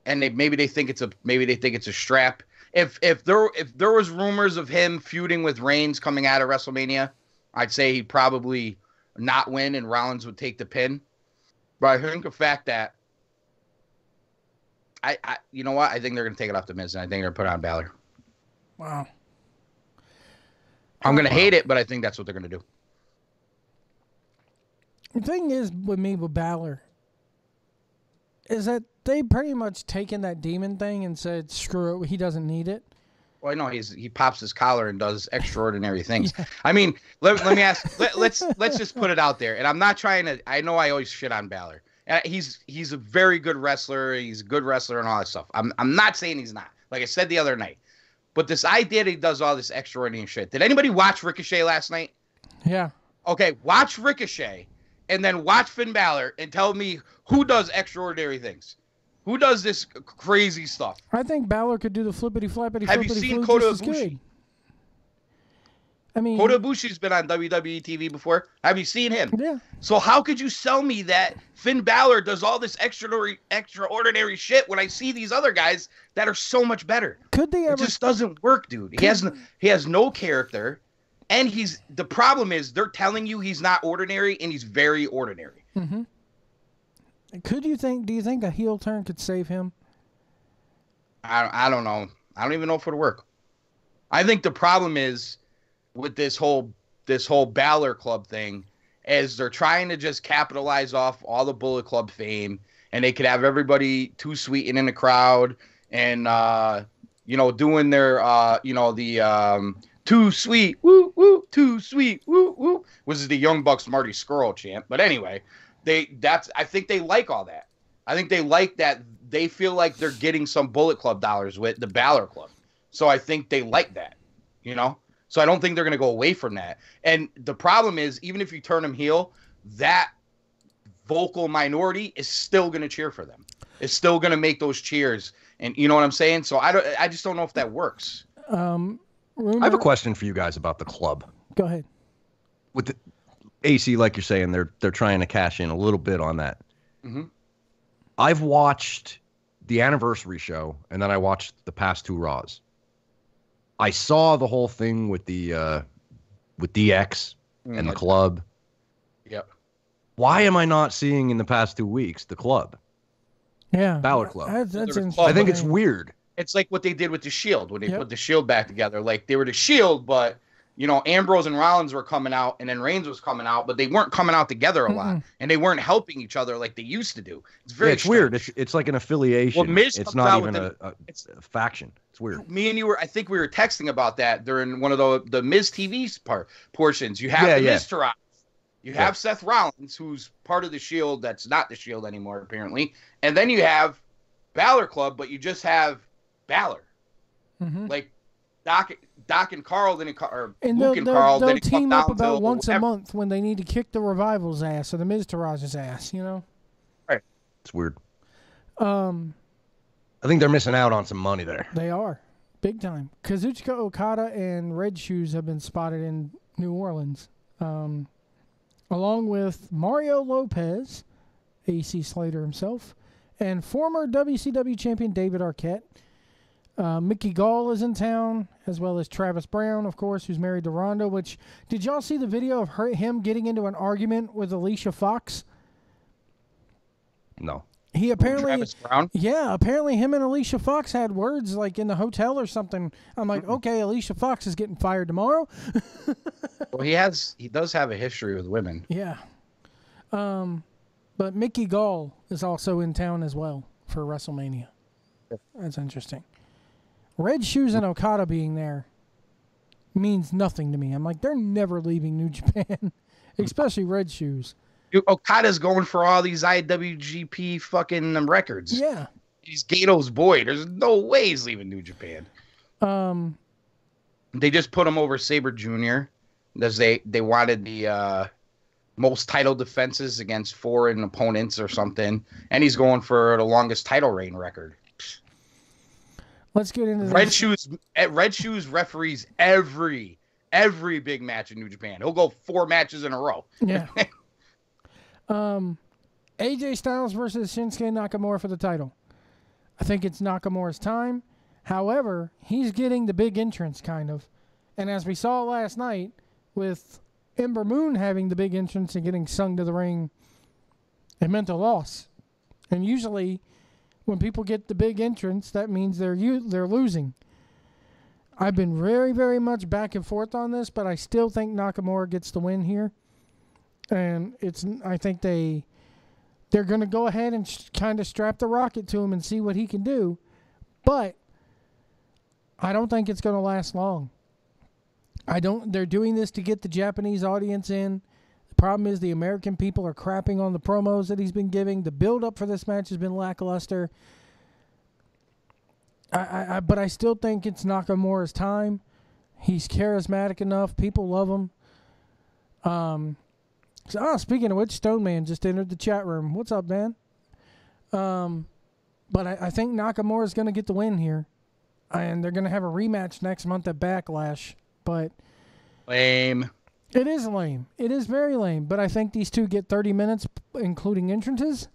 S1: And maybe they think it's a strap. If there was rumors of him feuding with Reigns coming out of WrestleMania, I'd say he'd probably not win and Rollins would take the pin. But I think the fact that you know what? I think they're going to take it off the Miz and I think they're going to put it on Balor.
S2: Wow.
S1: I'm going to hate it, but I think that's what they're going to do.
S2: The thing is with me with Balor is that they pretty much taken that demon thing and said, screw it, he doesn't need it.
S1: Well, I know he pops his collar and does extraordinary things. Yeah. I mean, let me ask. Let's just put it out there. And I'm not trying to. I know I always shit on Balor. And he's a very good wrestler. He's a good wrestler and all that stuff. I'm not saying he's not. Like I said the other night. But this idea that he does all this extraordinary shit. Did anybody watch Ricochet last night?
S2: Yeah.
S1: Okay, watch Ricochet and then watch Finn Balor and tell me who does extraordinary things. Who does this crazy stuff?
S2: I think Balor could do the flippity-flappity.
S1: Have you seen Kota Ibushi?
S2: I mean,
S1: Kota Ibushi's been on WWE TV before. Have you seen him?
S2: Yeah.
S1: So how could you sell me that Finn Balor does all this extraordinary shit when I see these other guys that are so much better?
S2: Could they ever?
S1: It just doesn't work, dude. He has no character, and the problem is they're telling you he's not ordinary, and he's very ordinary.
S2: Mm-hmm. Do you think a heel turn could save him?
S1: I don't know. I don't even know if it would work. I think the problem is with this whole Balor Club thing is they're trying to just capitalize off all the Bullet Club fame, and they could have everybody too sweet and in the crowd and doing their too sweet woo woo too sweet woo woo, which is the Young Bucks Marty Scurll chant. But anyway, I think they like all that. I think they like that. They feel like they're getting some Bullet Club dollars with the Balor Club. So I think they like that, So I don't think they're going to go away from that. And the problem is, even if you turn them heel, that vocal minority is still going to cheer for them. It's still going to make those cheers. And you know what I'm saying? So I just don't know if that works.
S3: I have a question for you guys about the club.
S2: Go ahead.
S3: With the AC, like you're saying, they're trying to cash in a little bit on that.
S1: Mm-hmm.
S3: I've watched the anniversary show, and then I watched the past two Raws. I saw the whole thing with the with DX and the club.
S1: Yep.
S3: Why am I not seeing in the past 2 weeks the club?
S2: Yeah.
S3: Balor Club.
S2: That's
S3: I think it's weird.
S1: It's like what they did with the Shield when they put the Shield back together. Like they were the Shield, but Ambrose and Rollins were coming out, and then Reigns was coming out, but they weren't coming out together a lot, and they weren't helping each other like they used to do. It's very
S3: it's weird. It's like an affiliation.
S1: Well, Miz
S3: it's
S1: comes
S3: not
S1: out
S3: even
S1: with
S3: a faction. It's weird.
S1: Me and you I think we were texting about that during one of the Miz TV portions. You have the Miz Taraj. You have Seth Rollins, who's part of the Shield that's not the Shield anymore, apparently. And then you have Balor Club, but you just have Balor.
S2: Mm-hmm.
S1: Like Doc and Carl, or
S2: and
S1: Luke and Carl,
S2: they'll
S1: then
S2: team up about once a month when they need to kick the Revival's ass or the Miz Taraj's ass,
S1: Right.
S3: It's weird. I think they're missing out on some money there.
S2: They are. Big time. Kazuchika Okada and Red Shoes have been spotted in New Orleans, along with Mario Lopez, AC Slater himself, and former WCW champion David Arquette. Mickey Gall is in town, as well as Travis Brown, of course, who's married to Ronda. Which, did y'all see the video of him getting into an argument with Alicia Fox?
S3: No.
S2: He apparently,
S1: Travis Brown?
S2: Yeah, apparently him and Alicia Fox had words like in the hotel or something. I'm like, okay, Alicia Fox is getting fired tomorrow.
S1: Well, he does have a history with women.
S2: Yeah. But Mickey Gall is also in town as well for WrestleMania. That's interesting. Red Shoes and Okada being there means nothing to me. I'm like, they're never leaving New Japan, especially Red Shoes.
S1: Dude, Okada's going for all these IWGP fucking records.
S2: Yeah.
S1: He's Gato's boy. There's no way he's leaving New Japan. They just put him over Sabre Jr. because they wanted the most title defenses against foreign opponents or something, and he's going for the longest title reign record.
S2: Let's get into
S1: Red
S2: this.
S1: Shoes. Red Shoes referees every big match in New Japan. He'll go 4 matches in a row.
S2: Yeah. AJ Styles versus Shinsuke Nakamura for the title. I think it's Nakamura's time. However, he's getting the big entrance, kind of. And as we saw last night, with Ember Moon having the big entrance and getting sung to the ring, it meant a loss. And usually, when people get the big entrance, that means they're losing. I've been very, very much back and forth on this, but I still think Nakamura gets the win here. And I think they're going to go ahead and kind of strap the rocket to him and see what he can do. But I don't think it's going to last long. They're doing this to get the Japanese audience in. The problem is the American people are crapping on the promos that he's been giving. The build-up for this match has been lackluster. But I still think it's Nakamura's time. He's charismatic enough. People love him. Speaking of which, Stone Man just entered the chat room. What's up, man? But I think Nakamura's going to get the win here. And they're going to have a rematch next month at Backlash. But
S1: Lame.
S2: It is lame. It is very lame. But I think these two get 30 minutes, including entrances.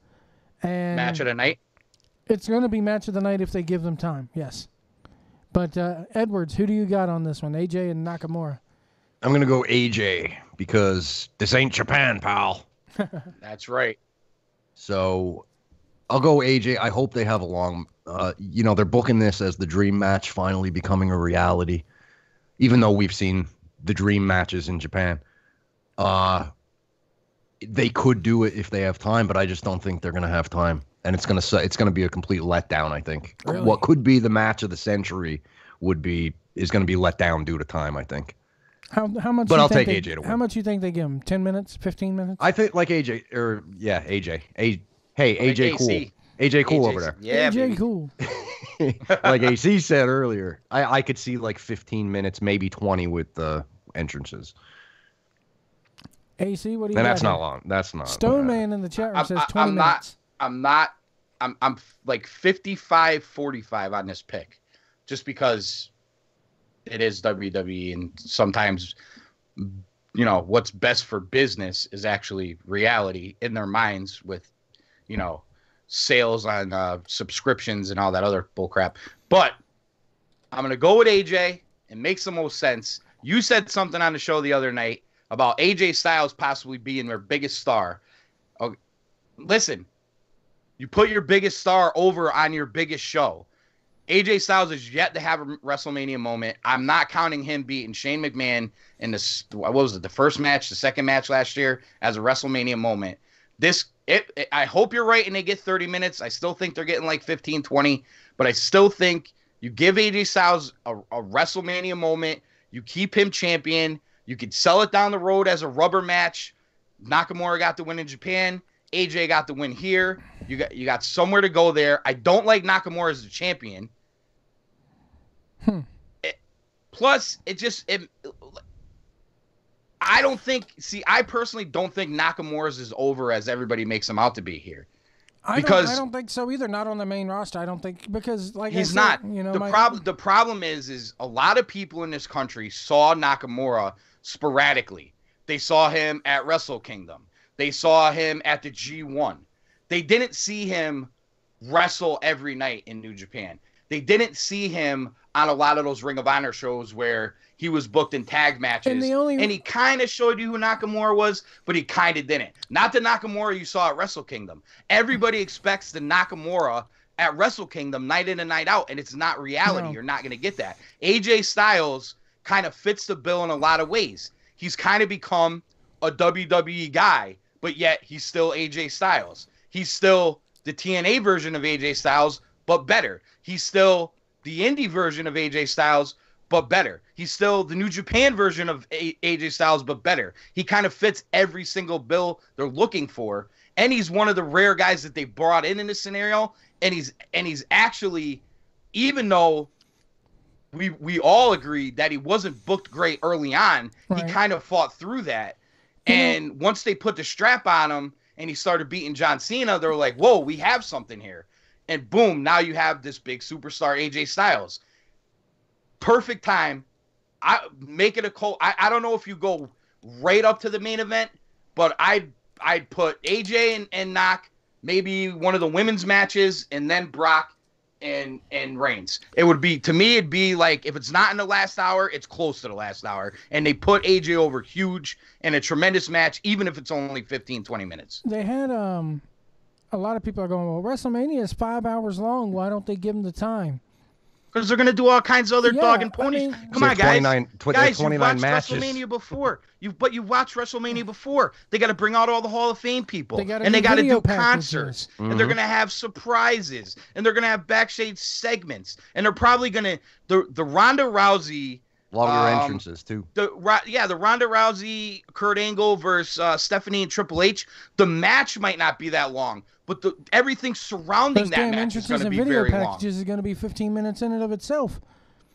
S2: And
S1: Match of the night.
S2: It's going to be match of the night if they give them time, yes. But, Edwards, who do you got on this one, AJ and Nakamura?
S3: I'm going to go AJ because this ain't Japan, pal.
S1: That's right.
S3: So I'll go AJ. I hope they have a long, they're booking this as the dream match finally becoming a reality, even though we've seen the dream matches in Japan. They could do it if they have time, but I just don't think they're going to have time. And it's going to be a complete letdown, I think.
S2: Really?
S3: What could be the match of the century is going to be let down due to time, I think.
S2: How much?
S3: But
S2: you
S3: I'll
S2: think
S3: take AJ to win.
S2: How much you think they give him? 10 minutes? 15 minutes?
S3: I think like AJ, AJ. Hey, AJ Cool.
S1: AC.
S3: AJ Cool
S1: AJ's
S3: over there.
S1: Yeah,
S2: AJ
S1: baby.
S2: Cool.
S3: Like AC said earlier, I could see like 15 minutes, maybe 20 with the entrances.
S2: AC, what do you
S3: And
S2: got?
S3: that's
S2: here?
S3: not long. That's not.
S2: Stone Man in the chat room says 20
S1: I'm
S2: minutes.
S1: I'm like 55-45 on this pick, just because it is WWE, and sometimes, what's best for business is actually reality in their minds with, sales on subscriptions and all that other bullcrap. But I'm going to go with AJ and makes the most sense. You said something on the show the other night about AJ Styles possibly being their biggest star. Okay. Listen, you put your biggest star over on your biggest show. AJ Styles is yet to have a WrestleMania moment. I'm not counting him beating Shane McMahon in the first match, the second match last year as a WrestleMania moment. I hope you're right and they get 30 minutes. I still think they're getting like 15, 20, but I still think you give AJ Styles a WrestleMania moment. You keep him champion. You could sell it down the road as a rubber match. Nakamura got the win in Japan. AJ got the win here. You got somewhere to go there. I don't like Nakamura as the champion. I personally don't think Nakamura's is over as everybody makes him out to be here.
S2: I don't think so either. Not on the main roster. I don't think because like
S1: he's
S2: I said,
S1: not.
S2: You know,
S1: The problem is a lot of people in this country saw Nakamura sporadically. They saw him at Wrestle Kingdom. They saw him at the G1. They didn't see him wrestle every night in New Japan. They didn't see him on a lot of those Ring of Honor shows where he was booked in tag matches. And he kind of showed you who Nakamura was, but he kind of didn't. Not the Nakamura you saw at Wrestle Kingdom. Everybody expects the Nakamura at Wrestle Kingdom night in and night out, and it's not reality.
S2: No.
S1: You're not going to get that. AJ Styles kind of fits the bill in a lot of ways. He's kind of become a WWE guy, but yet he's still AJ Styles. He's still the TNA version of AJ Styles, but better. He's still the indie version of AJ Styles, but better. He's still the New Japan version of AJ Styles, but better. He kind of fits every single bill they're looking for, and he's one of the rare guys that they brought in this scenario. And he's actually, even though we all agreed that he wasn't booked great early on,
S2: right.
S1: He kind of fought through that. And once they put the strap on him and he started beating John Cena, they were like, whoa, we have something here. And boom, now you have this big superstar AJ Styles. Perfect time. I make it a call. I don't know if you go right up to the main event, but I'd put AJ and Knock, maybe one of the women's matches, and then Brock and Reigns. It would be, to me, it'd be like, if it's not in the last hour, it's close to the last hour. And they put AJ over huge in a tremendous match, even if it's only 15, 20 minutes.
S2: They had a lot of people are going, well, WrestleMania is 5 hours long. Why don't they give them the time?
S1: Because they're going to do all kinds of other dog and ponies. Come on, guys.
S3: 29
S1: you watched
S3: matches.
S1: WrestleMania before. You've watched WrestleMania before. They got to bring out all the Hall of Fame people.
S2: They got
S1: to do
S2: packages.
S1: concerts. Mm-hmm. And they're going to have surprises. And they're going to have backstage segments. And they're probably going to... The Ronda Rousey...
S3: Longer entrances, too.
S1: The Ronda Rousey, Kurt Angle versus Stephanie and Triple H. The match might not be that long, but everything surrounding
S2: those
S1: that match is going to be very long.
S2: Packages is going to be 15 minutes in and of itself.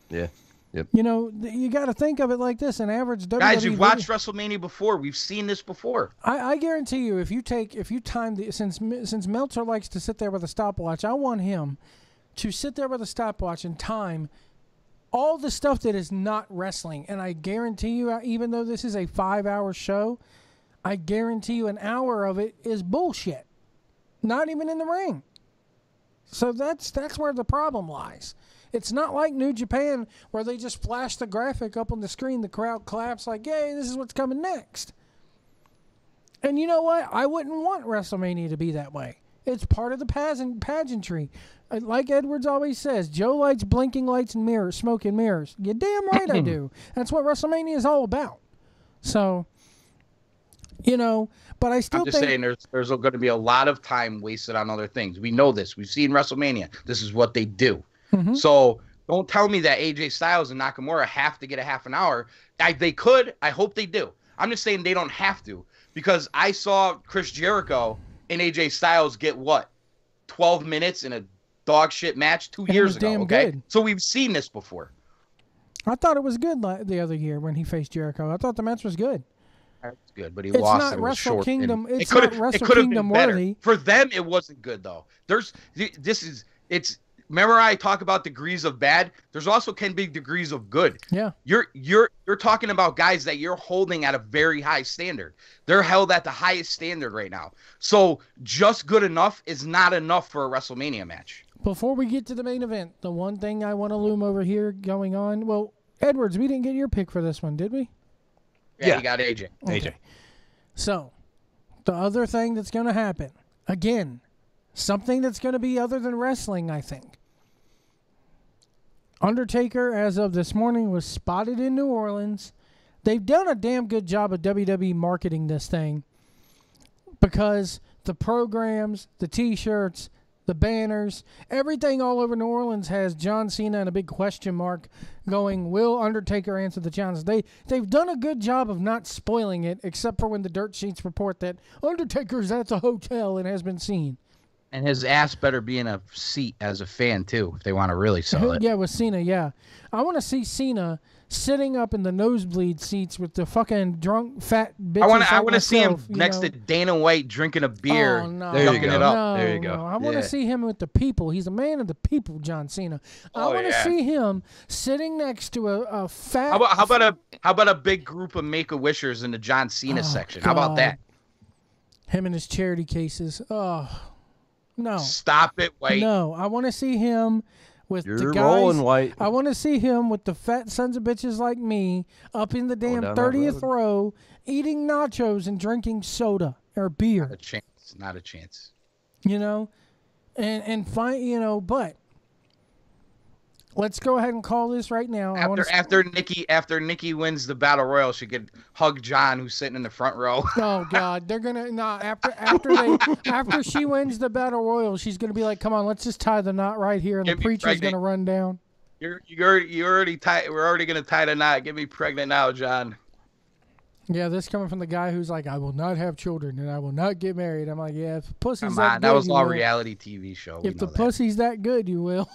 S3: Yeah. Yep.
S2: You know, you got to think of it like this: an average WWE.
S1: Guys, you've watched WrestleMania before. We've seen this before.
S2: I guarantee you, if you time since Meltzer likes to sit there with a stopwatch, I want him to sit there with a stopwatch and time all the stuff that is not wrestling. And I guarantee you, even though this is a 5-hour show, I guarantee you an hour of it is bullshit. Not even in the ring. So that's where the problem lies. It's not like New Japan where they just flash the graphic up on the screen, the crowd claps like, yay, this is what's coming next. And you know what? I wouldn't want WrestleMania to be that way. It's part of the pageantry. Like Edwards always says, Joe likes blinking lights and mirrors, smoke and mirrors. You're damn right I do. That's what WrestleMania is all about. So, you know, but I still
S1: I'm just saying there's going to be a lot of time wasted on other things. We know this. We've seen WrestleMania. This is what they do. Mm-hmm. So don't tell me that AJ Styles and Nakamura have to get a half an hour. They could. I hope they do. I'm just saying they don't have to, because I saw Chris Jericho and AJ Styles get 12 minutes in a dog shit match 2 years ago. Okay, good. So we've seen this before.
S2: I thought it was good the other year when he faced Jericho. I thought the match was good.
S1: It's good, but he lost.
S2: Not Wrestle Kingdom.
S1: It's not Wrestle Kingdom worthy. For them, it wasn't good though. Remember I talk about degrees of bad? There's also can be degrees of good.
S2: Yeah.
S1: You're talking about guys that you're holding at a very high standard. They're held at the highest standard right now. So just good enough is not enough for a WrestleMania match.
S2: Before we get to the main event, the one thing I want to loom over here going on. Well, Edwards, we didn't get your pick for this one, did we?
S1: Yeah. You got AJ.
S2: Okay. AJ. So, the other thing that's going to happen, again, something that's going to be other than wrestling, I think. Undertaker, as of this morning, was spotted in New Orleans. They've done a damn good job of WWE marketing this thing, because the programs, the T-shirts, the banners, everything all over New Orleans has John Cena and a big question mark going, will Undertaker answer the challenge? They've done a good job of not spoiling it, except for when the dirt sheets report that Undertaker's at the hotel and has been seen.
S1: And his ass better be in a seat as a fan too, if they want to really sell it.
S2: Yeah, with Cena. Yeah, I want to see Cena sitting up in the nosebleed seats with the fucking drunk fat bitches.
S1: I want to see him
S2: myself,
S1: next to Dana White drinking a beer.
S2: Oh, no.
S3: There you
S1: dunking
S3: go.
S1: it up.
S2: No,
S3: There you go.
S2: no. I want to
S3: Yeah.
S2: see him with the people. He's a man of the people, John Cena. I
S1: Oh,
S2: want to
S1: yeah.
S2: see him sitting next to a fat.
S1: How about a big group of Make-A-Wishers in the John Cena section? How about
S2: God.
S1: that?
S2: Him and his charity cases. Oh, no.
S1: Stop it, White.
S2: No, I want to see him with the
S3: You're
S2: guys.
S3: rolling, White.
S2: I want to see him with the fat sons of bitches like me up in the damn
S3: down that
S2: 30th
S3: road.
S2: row eating nachos and drinking soda or beer,
S1: Not a chance. Not a chance.
S2: you know? And find, but let's go ahead and call this right now.
S1: After Nikki wins the Battle Royal, she could hug John, who's sitting in the front row.
S2: Oh God, they're gonna after she wins the battle royal, she's gonna be like, "Come on, let's just tie the knot right here," and
S1: Get
S2: the
S1: me
S2: preacher's
S1: pregnant.
S2: gonna run down.
S1: You already tied. We're already gonna tie the knot. Get me pregnant now, John.
S2: Yeah, this coming from the guy who's like, "I will not have children and I will not get married." I'm like, "Yeah, if the pussy's
S1: Come
S2: that
S1: on,
S2: good,
S1: that was
S2: you
S1: all
S2: will.
S1: reality TV show. We
S2: If the
S1: know that.
S2: pussy's that good, you will."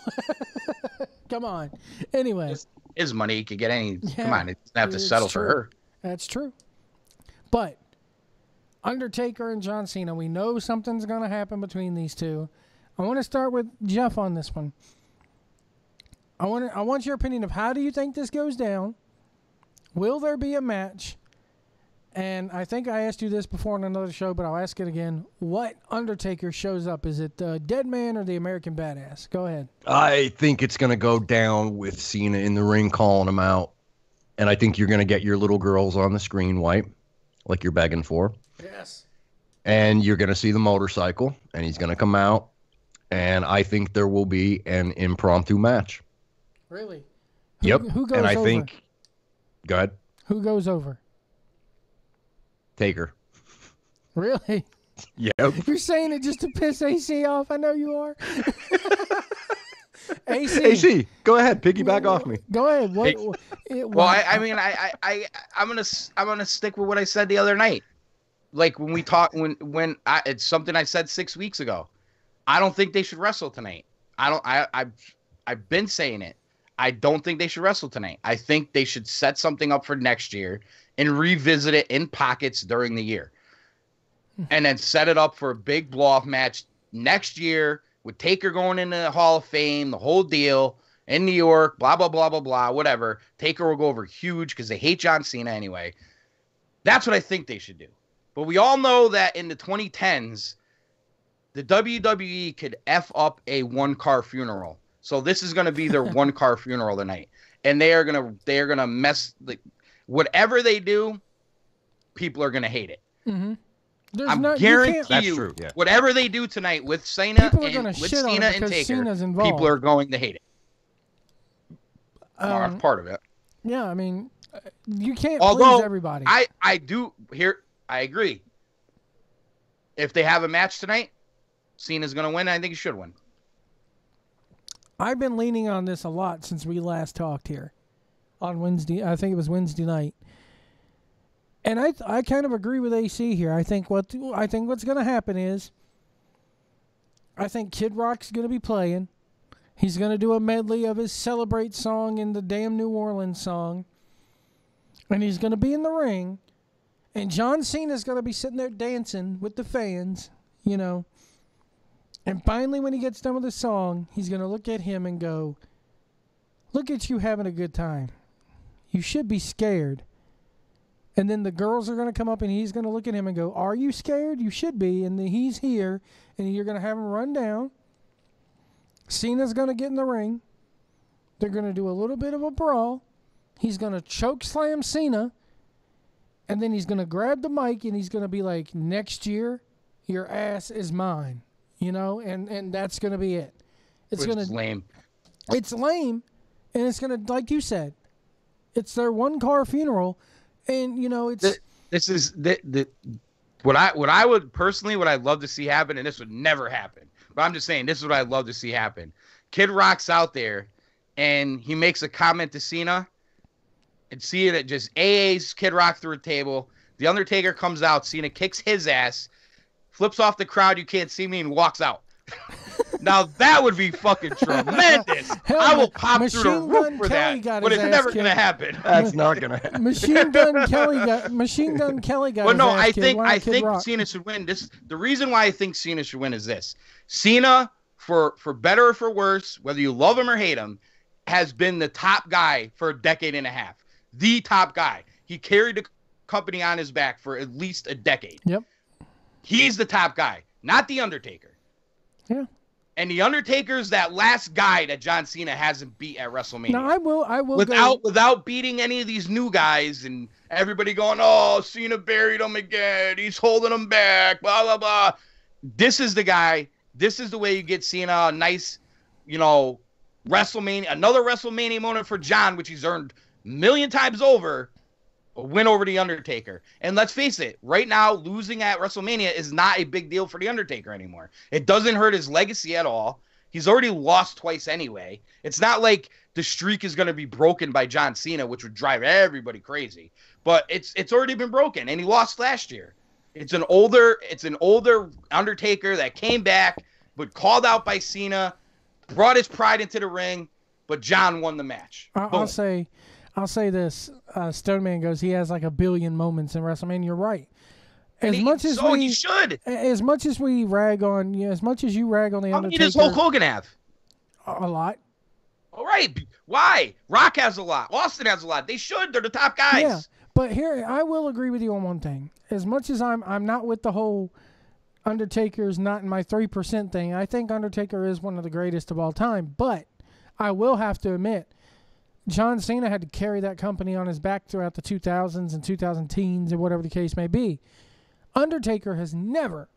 S2: Come on. Anyway,
S1: His money, he could get any.
S2: Yeah,
S1: Come on, he doesn't have to
S2: it's
S1: settle for
S2: true.
S1: her.
S2: that's true. But Undertaker and John Cena, we know something's gonna happen between these two. I want to start with Jeff on this one. I want your opinion of how do you think this goes down? Will there be a match? And I think I asked you this before on another show, but I'll ask it again. What Undertaker shows up? Is it the Dead Man or the American Badass? Go ahead.
S3: I think it's going to go down with Cena in the ring calling him out. And I think you're going to get your little girls on the screen, White, like you're begging for.
S2: Yes.
S3: And you're going to see the motorcycle, and he's going to come out. And I think there will be an impromptu match.
S2: Really?
S3: Yep.
S2: Who goes
S3: and I
S2: over?
S3: think, go ahead,
S2: Who goes over?
S3: Taker.
S2: Really?
S3: Yep.
S2: You're saying it just to piss AC off? I know you are. AC.
S3: AC, go ahead, piggyback off me.
S2: Go ahead.
S1: Well, I'm gonna stick with what I said the other night. Like when we talked, it's something I said 6 weeks ago. I don't think they should wrestle tonight. I've been saying it. I don't think they should wrestle tonight. I think they should set something up for next year and revisit it in pockets during the year. And then set it up for a big blow-off match next year with Taker going into the Hall of Fame, the whole deal, in New York, blah, blah, blah, blah, blah, whatever. Taker will go over huge because they hate John Cena anyway. That's what I think they should do. But we all know that in the 2010s, the WWE could F up a one-car funeral. So this is going to be their one-car funeral tonight. And they are going to mess, like, whatever they do, people are going to hate it.
S2: Mm-hmm.
S1: I'm guarantee
S3: That's
S1: you,
S3: true, yeah.
S1: whatever they do tonight with Cena
S2: People are
S1: and
S2: gonna
S1: with
S2: shit on it
S1: Cena and
S2: because
S1: Taker,
S2: Cena's involved.
S1: people are going to hate it. That's part of it.
S2: Yeah, I mean, you can't
S1: Although
S2: please everybody.
S1: I agree. If they have a match tonight, Cena's going to win. I think he should win.
S2: I've been leaning on this a lot since we last talked here on Wednesday. I think it was Wednesday night. And I kind of agree with AC here. I think what's going to happen is I think Kid Rock's going to be playing. He's going to do a medley of his Celebrate song and the damn New Orleans song. And he's going to be in the ring. And John Cena's going to be sitting there dancing with the fans, you know. And finally, when he gets done with the song, he's going to look at him and go, "Look at you having a good time. You should be scared." And then the girls are going to come up and he's going to look at him and go, "Are you scared? You should be." And then he's here and you're going to have him run down. Cena's going to get in the ring. They're going to do a little bit of a brawl. He's going to choke slam Cena. And then he's going to grab the mic and he's going to be like, "Next year, your ass is mine." You know, and that's going to be it. It's going to
S1: lame.
S2: It's lame. And it's going to, like you said, it's their one-car funeral. And, you know, it's...
S1: This is what I would personally, what I'd love to see happen, and this would never happen. But I'm just saying, this is what I'd love to see happen. Kid Rock's out there, and he makes a comment to Cena, and Cena just AA's Kid Rock through a table. The Undertaker comes out, Cena kicks his ass, flips off the crowd, "You can't see me," and walks out. Now that would be fucking tremendous.
S2: Hell,
S1: I will pop through the
S2: Machine
S1: roof
S2: Gun
S1: for
S2: Kelly
S1: that,
S2: got
S1: but
S2: his
S1: it's
S2: ass
S1: never
S2: kicked.
S1: gonna happen.
S3: That's not gonna happen.
S2: Machine Gun Kelly got
S1: But no,
S2: his ass
S1: I
S2: kicked.
S1: think
S2: Why not
S1: I
S2: Kid
S1: think
S2: Rock?
S1: Cena should win. The reason why I think Cena should win is this: Cena, for better or for worse, whether you love him or hate him, has been the top guy for a decade and a half. The top guy. He carried the company on his back for at least a decade.
S2: Yep.
S1: He's the top guy, not The Undertaker.
S2: Yeah.
S1: And The Undertaker's that last guy that John Cena hasn't beat at WrestleMania.
S2: No, I will
S1: without beating any of these new guys and everybody going, oh, Cena buried him again. He's holding him back. Blah blah blah. This is the guy. This is the way you get Cena a nice, WrestleMania, another WrestleMania moment for John, which he's earned a million times over. A win over The Undertaker. And let's face it, right now, losing at WrestleMania is not a big deal for The Undertaker anymore. It doesn't hurt his legacy at all. He's already lost twice anyway. It's not like the streak is going to be broken by John Cena, which would drive everybody crazy. But it's already been broken, and he lost last year. It's an older Undertaker that came back, but called out by Cena, brought his pride into the ring, but John won the match.
S2: I'll say this. Stoneman goes, he has like a billion moments in WrestleMania. You're right.
S1: He should.
S2: As much as we rag on, as much as you rag on the
S1: How
S2: Undertaker.
S1: many does Hulk Hogan have?
S2: A lot.
S1: All right. Why? Rock has a lot. Austin has a lot. They should. They're the top guys.
S2: Yeah, but here I will agree with you on one thing. As much as I'm not with the whole Undertaker's not in my 3% thing. I think Undertaker is one of the greatest of all time, but I will have to admit, John Cena had to carry that company on his back throughout the 2000s and 2010s or whatever the case may be. Undertaker has never,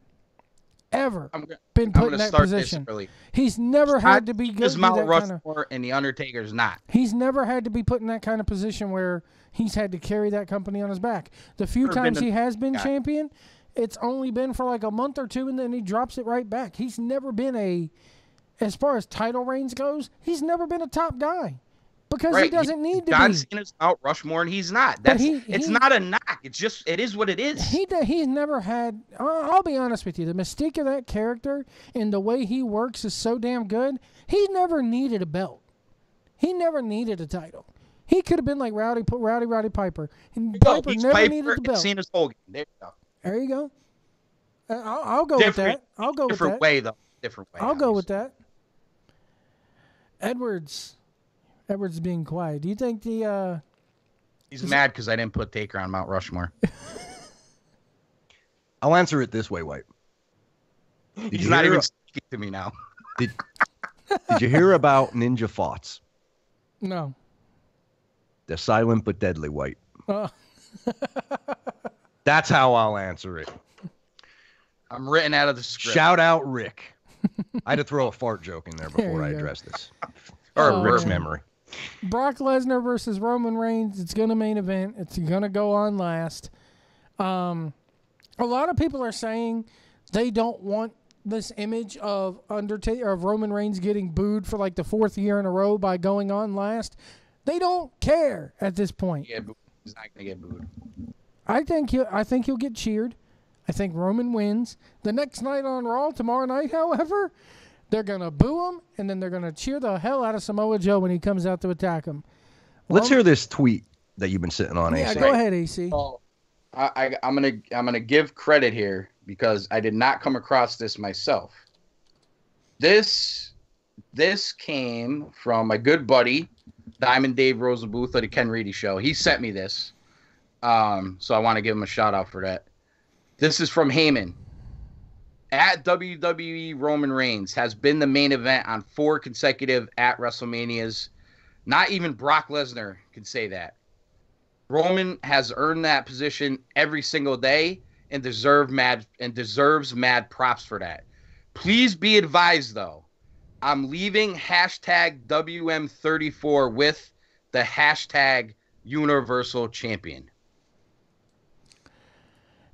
S2: ever been put in that position. He's never had to be good.
S1: Because Mount Rushmore and The Undertaker's not.
S2: He's never had to be put in that kind of position where he's had to carry that company on his back. The few times he has been champion, it's only been for like a month or two, and then he drops it right back. He's never been as far as title reigns goes, he's never been a top guy. Because he doesn't need to be.
S1: John Cena's Mount Rushmore, and he's not. It's not a knock. It is what it is.
S2: He's never had. I'll be honest with you. The mystique of that character and the way he works is so damn good. He never needed a belt. He never needed a title. He could have been like Roddy Piper. And Piper never needed the belt.
S1: Cena's Hogan. There you go.
S2: There you go. I'll go with that. I'll go with that.
S1: Different way, though. Different way.
S2: I'll go with that. Edwards is being quiet. Do you think
S1: he's mad because I didn't put Taker on Mount Rushmore?
S3: I'll answer it this way, White.
S1: He's not even speaking to me now.
S3: Did you hear about Ninja Thoughts?
S2: No.
S3: They're silent but deadly, White. That's how I'll answer it.
S1: I'm written out of the script.
S3: Shout out Rick. I had to throw a fart joke in there before I address this. Or Rick's memory.
S2: Brock Lesnar versus Roman Reigns. It's going to main event. It's going to go on last. A lot of people are saying they don't want this image of Roman Reigns getting booed for like the 4th year in a row by going on last. They don't care at this point.
S1: Yeah, he's not going to get booed.
S2: I think he'll get cheered. I think Roman wins. The next night on Raw, tomorrow night, however, they're going to boo him, and then they're going to cheer the hell out of Samoa Joe when he comes out to attack him.
S3: Let's hear this tweet that you've been sitting on, AC.
S2: Yeah, go ahead, AC.
S1: Well, I'm gonna give credit here because I did not come across this myself. This came from my good buddy, Diamond Dave Rosenbluth of the Ken Reedy Show. He sent me this, so I want to give him a shout out for that. This is from Heyman. At WWE, Roman Reigns has been the main event on 4 consecutive at WrestleManias. Not even Brock Lesnar can say that. Roman has earned that position every single day and deserves mad props for that. Please be advised, though, I'm leaving hashtag WM34 with the hashtag Universal Champion.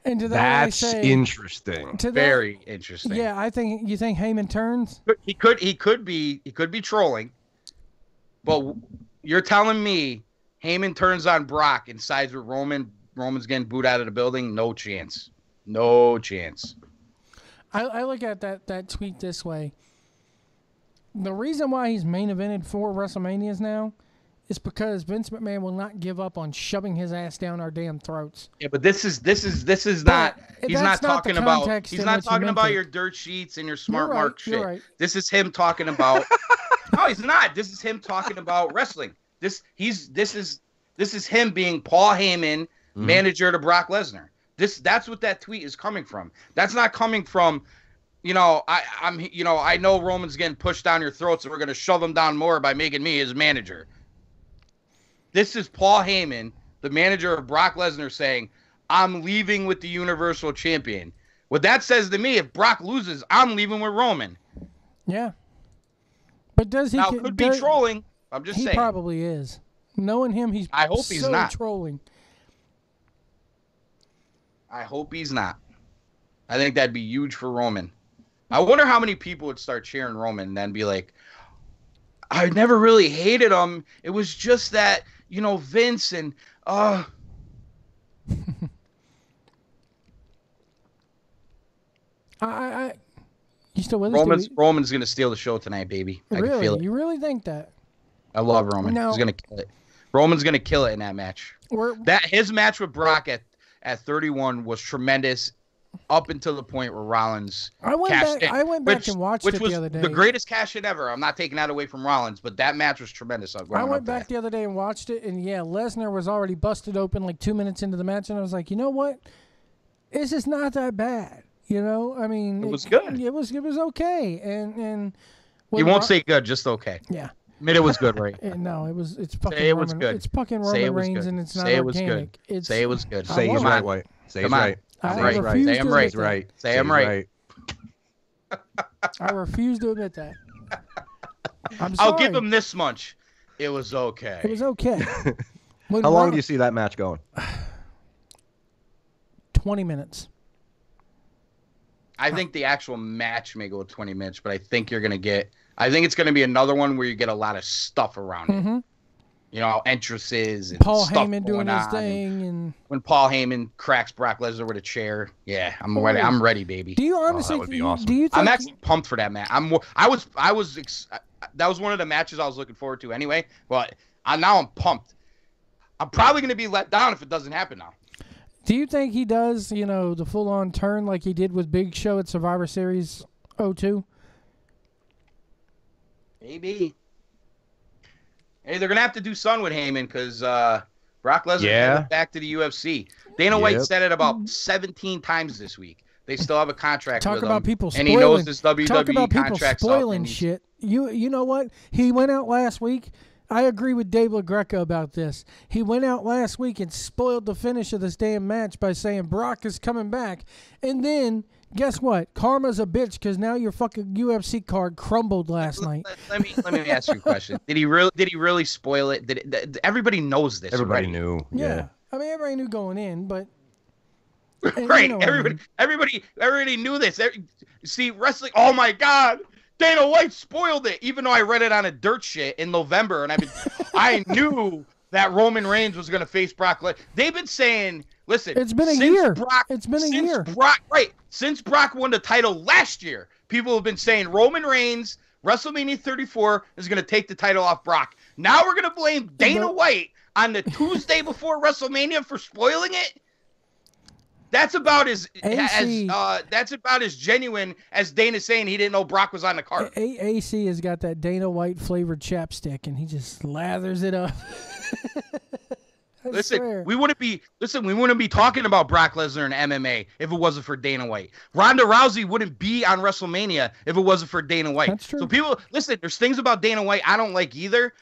S2: And to that
S3: That's
S2: I say,
S3: interesting.
S1: Very interesting.
S2: Yeah, you think Heyman turns?
S1: He could be trolling, but you're telling me Heyman turns on Brock and sides with Roman. Roman's getting booed out of the building. No chance. No chance.
S2: I look at that tweet this way. The reason why he's main evented 4 WrestleManias now is because Vince McMahon will not give up on shoving his ass down our damn throats.
S1: Yeah, but this is not. He's not talking about. He's not talking about your dirt sheets and your smart mark shit.
S2: Right.
S1: This is him talking about. No, he's not. This is him talking about wrestling. This is him being Paul Heyman, manager to Brock Lesnar. That's what that tweet is coming from. That's not coming from, I know Roman's getting pushed down your throats and we're gonna shove him down more by making me his manager. This is Paul Heyman, the manager of Brock Lesnar, saying, I'm leaving with the Universal Champion. What that says to me, if Brock loses, I'm leaving with Roman.
S2: Yeah. But does he...
S1: Now, could be trolling. I'm just saying.
S2: He probably is. Knowing him, I hope he's not trolling.
S1: I hope he's not. I think that'd be huge for Roman. I wonder how many people would start cheering Roman and then be like, I never really hated him. It was just that, Vince and
S2: You still with us?
S1: Roman's gonna steal the show tonight, baby. I can feel it.
S2: You really think that?
S1: I love Roman. He's gonna kill it. Roman's gonna kill it in that match. His match with Brock at 31 was tremendous, up until the point where Rollins cashed in.
S2: I went back and watched it the other day.
S1: The greatest cash in ever. I'm not taking that away from Rollins, but that match was tremendous.
S2: I went back the other day and watched it, and yeah, Lesnar was already busted open like 2 minutes into the match, and I was like, you know what? It's just not that bad. I mean,
S1: it was good.
S2: It was okay, and
S1: you won't say good, just okay.
S2: Yeah.
S1: Admit it was good, right?
S2: No, it's fucking.
S1: Say it was good.
S2: It's fucking Roman Reigns, and it's not organic.
S1: Say it was good.
S3: Say he's right, White. Say he's right.
S1: Say I'm right. Say I'm right.
S2: I refuse to admit that. I'm sorry.
S1: I'll give him this much. It was okay.
S2: It was okay.
S3: How long do you see that match going?
S2: 20 minutes.
S1: I think the actual match may go 20 minutes, but I think you're going to get... I think it's going to be another one where you get a lot of stuff around it. Entrances and
S2: Paul
S1: stuff
S2: Heyman doing his thing. And
S1: when Paul Heyman cracks Brock Lesnar with a chair. Yeah, I'm ready. I'm ready, baby.
S2: Do you honestly...
S3: that would be awesome.
S2: Do you think
S1: I'm actually pumped for that match. That was one of the matches I was looking forward to anyway, but now I'm pumped. I'm probably going to be let down if it doesn't happen now.
S2: Do you think he does, the full-on turn like he did with Big Show at Survivor Series 02?
S1: Maybe. Hey, they're going to have to do something with Heyman because Brock Lesnar headed back to the UFC. Dana White said it about 17 times this week. They still have a contract with him.
S2: Talk about people spoiling.
S1: And he knows his WWE
S2: Talk about people
S1: contract's
S2: spoiling shit. You know what? He went out last week. I agree with Dave LaGreca about this. He went out last week and spoiled the finish of this damn match by saying Brock is coming back. And then, guess what? Karma's a bitch because now your fucking UFC card crumbled last night.
S1: Let me ask you a question. Did he really spoil it? Everybody knows this.
S3: Everybody knew.
S2: Yeah. I mean, everybody knew going in, but...
S1: Right. Everybody knew this. See, wrestling... Oh, my God. Dana White spoiled it, even though I read it on a dirt shit in November, and I knew that Roman Reigns was going to face Brock Lesnar. They've been saying, listen,
S2: it's been a year.
S1: Since Brock won the title last year, people have been saying Roman Reigns, WrestleMania 34, is going to take the title off Brock. Now we're going to blame Dana White on the Tuesday before WrestleMania for spoiling it? That's about as genuine as Dana saying he didn't know Brock was on the card.
S2: AC has got that Dana White flavored chapstick, and he just lathers it up. We wouldn't be talking about Brock Lesnar and MMA if it wasn't for Dana White. Ronda Rousey wouldn't be on WrestleMania if it wasn't for Dana White. That's true.
S1: So people, listen, there's things about Dana White I don't like either,